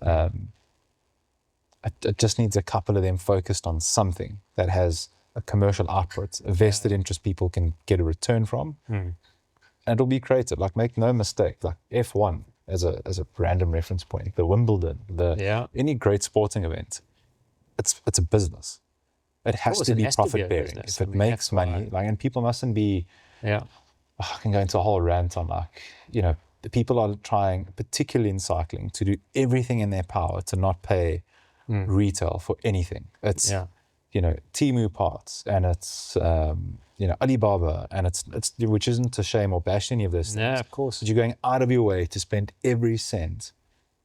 It just needs a couple of them focused on something that has a commercial output, a vested interest people can get a return from. and it'll be created. Like, make no mistake, like F1 as a random reference point, the Wimbledon, any great sporting event, it's a business. It has to be profit bearing. If it makes money, like, and people mustn't be. Yeah. I can go into a whole rant on, like, the people are trying, particularly in cycling, to do everything in their power to not pay retail for anything. It's Temu parts, and it's Alibaba, and it's which isn't a shame or bash any of this. Yeah, of course. But you're going out of your way to spend every cent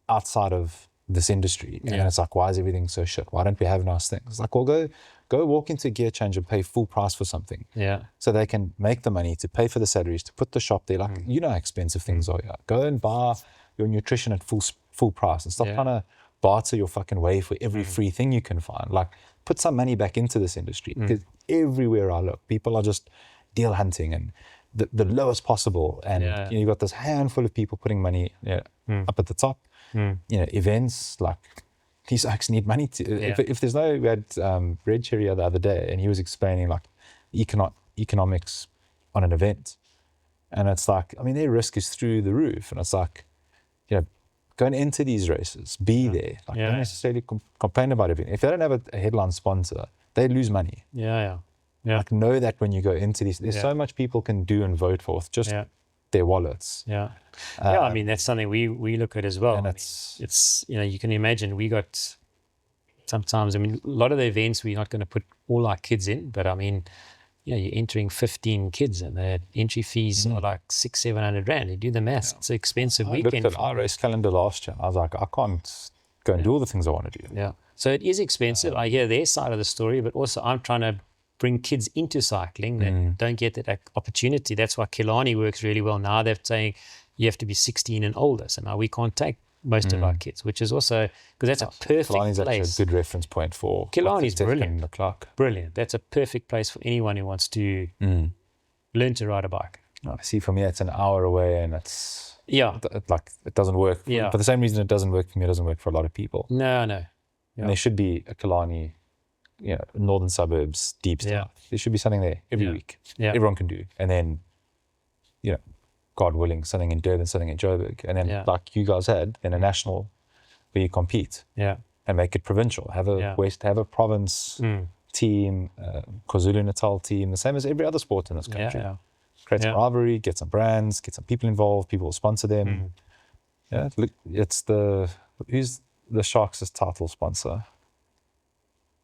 outside of this industry, and it's like, why is everything so shit? Why don't we have nice things? Like, well, go walk into a gear change and pay full price for something. Yeah. So they can make the money to pay for the salaries, to put the shop there. Like, you know how expensive things are here. Go and buy your nutrition at full price, and stop trying to barter your fucking way for every free thing you can find. Like, put some money back into this industry, because everywhere I look, people are just deal hunting and the lowest possible. And you've got this handful of people putting money up at the top. Events, like, these acts need money to. If there's no, we had Red Cherry the other day, and he was explaining, like, economics on an event, and it's like, I mean, their risk is through the roof, and it's like, go and enter these races, be there. Like, don't necessarily complain about it. If they don't have a headline sponsor, they lose money. Like, know that when you go into these, there's so much people can do and vote for with just their wallets. I mean, that's something we look at as well. And it's you can imagine, we got sometimes, I mean, a lot of the events we're not going to put all our kids in, but I mean, you're entering 15 kids, and the entry fees are like 600-700 rand. You do the maths. It's an expensive weekend. I looked at our race calendar last year, and I was like, I can't go and do all the things I want to do. So it is expensive. I hear their side of the story, but also I'm trying to bring kids into cycling that don't get that opportunity. That's why Killarney works really well. Now they're saying you have to be 16 and older. So now we can't take most of our kids, which is also, because that's a perfect Killarney's place. Actually a good reference point for Killarney's brilliant. The Clark. Brilliant. That's a perfect place for anyone who wants to learn to ride a bike. I see, for me, it's an hour away, and it's it doesn't work. For the same reason it doesn't work for me, it doesn't work for a lot of people. No. And there should be a Killarney, northern suburbs, deep south. There should be something there every week. Everyone can do. And then, God willing, something in Durban, something in Joburg. And then, like you guys had, in a national where you compete. And make it provincial. Have a province team, KwaZulu-Natal team, the same as every other sport in this country. Create some rivalry, get some brands, get some people involved, people will sponsor them. Look, who's the Sharks' title sponsor?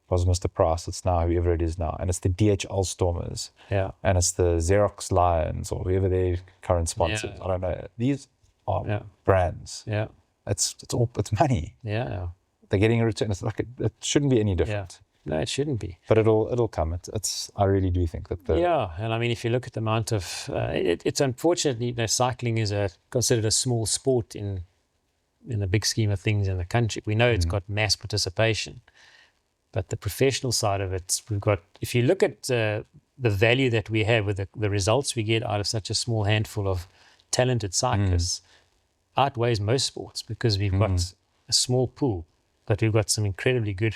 Was Mr. Price. It's now whoever it is now, and it's the DHL Stormers, and it's the Xerox Lions, or whoever their current sponsors. I don't know. These are brands. It's money. They're getting a return. It's like it shouldn't be any different. No, it shouldn't be. But it'll come. I really do think that. And I mean, if you look at the amount of, it's unfortunately, cycling is considered a small sport in the big scheme of things in the country. We know it's got mass participation. But the professional side of it, if you look at the value that we have with the results we get out of such a small handful of talented cyclists, outweighs most sports, because we've got a small pool, but we've got some incredibly good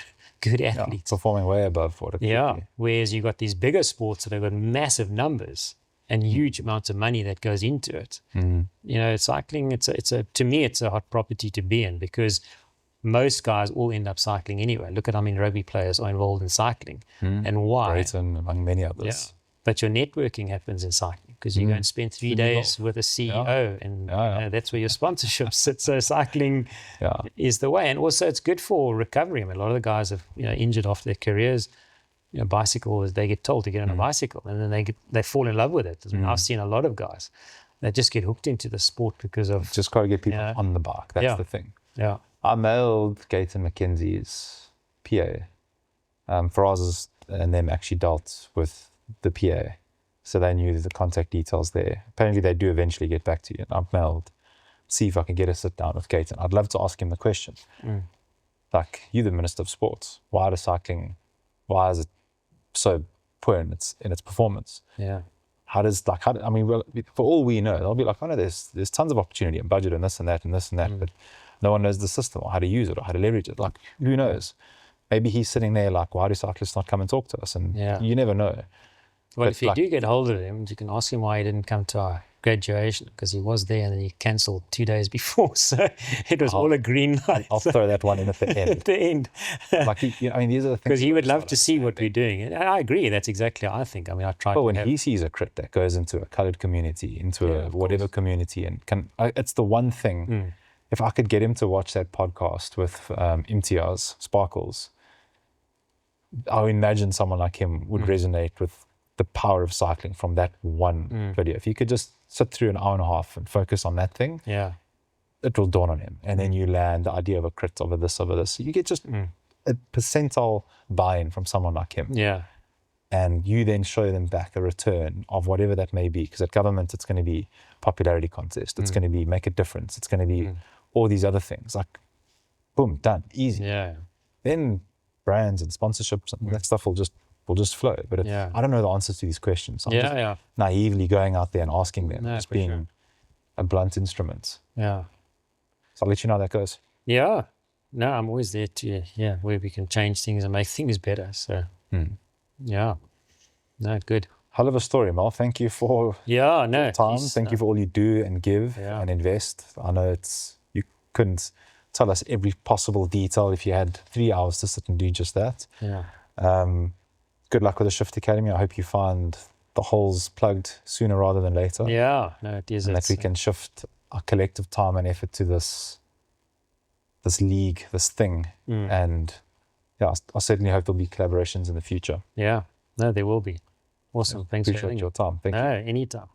athletes. Performing way above what it could be. Whereas you've got these bigger sports that have got massive numbers and huge amounts of money that goes into it. Cycling, to me, it's a hot property to be in, because most guys all end up cycling anyway. Look at how many rugby players are involved in cycling and why. Brayton, among many others. But your networking happens in cycling, because you go and spend 3 days with a CEO, and that's where your sponsorship sits. So cycling is the way. And also it's good for recovery. I mean, a lot of the guys have injured after their careers. Bicycle, they get told to get on a bicycle, and then they fall in love with it. I mean, I've seen a lot of guys that just get hooked into the sport because of... Just got to get people on the bike. That's the thing. I mailed Gaten McKenzie's PA. Faraz's and them actually dealt with the PA, so they knew the contact details there. Apparently they do eventually get back to you, and I've mailed, see if I can get a sit down with Gaten. I'd love to ask him the question. Like, you're the Minister of Sports. Why is it so poor in its performance? I mean, well, for all we know, they'll be like, oh no, there's tons of opportunity and budget and this and that and this and that, but no one knows the system or how to use it or how to leverage it. Like, who knows? Maybe he's sitting there like, why do cyclists not come and talk to us? And you never know. Well, if you do get hold of him, you can ask him why he didn't come to our graduation because he was there and then he cancelled 2 days before. So it was all a green light. I'll throw that one in at the end. At the end. Like, I mean, these are the things. Because he would love to see what we're doing. And I agree. That's exactly how I think. I mean, I tried But when he sees a crit that goes into a coloured community, into a whatever community, and it's the one thing, if I could get him to watch that podcast with Imtiaz, Sparkles, I imagine someone like him would resonate with the power of cycling from that one video. If you could just sit through an hour and a half and focus on that thing, it will dawn on him. And then you land the idea of a crit over this. You get just a percentile buy-in from someone like him. Yeah. And you then show them back a return of whatever that may be. Because at government, it's going to be popularity contest. It's going to be make a difference. It's going to be all these other things. Like, boom, done, easy. Yeah. Then brands and sponsorships and that stuff will just flow. But I don't know the answers to these questions. I'm just naively going out there and asking them, just being a blunt instrument. Yeah. So I'll let you know how that goes. Yeah. No, I'm always there to, where we can change things and make things better. So, yeah. No, good. Hell of a story, Mal. Thank you for time. Thank you for all you do and give and invest. I know you couldn't tell us every possible detail if you had 3 hours to sit and do just that. Yeah. Good luck with the Shift Academy. I hope you find the holes plugged sooner rather than later. Yeah, no, it is. And that we can shift our collective time and effort to this league, this thing. And I certainly hope there'll be collaborations in the future. Yeah, no, there will be. Awesome. Thanks for appreciate your time. Thank you. No, anytime.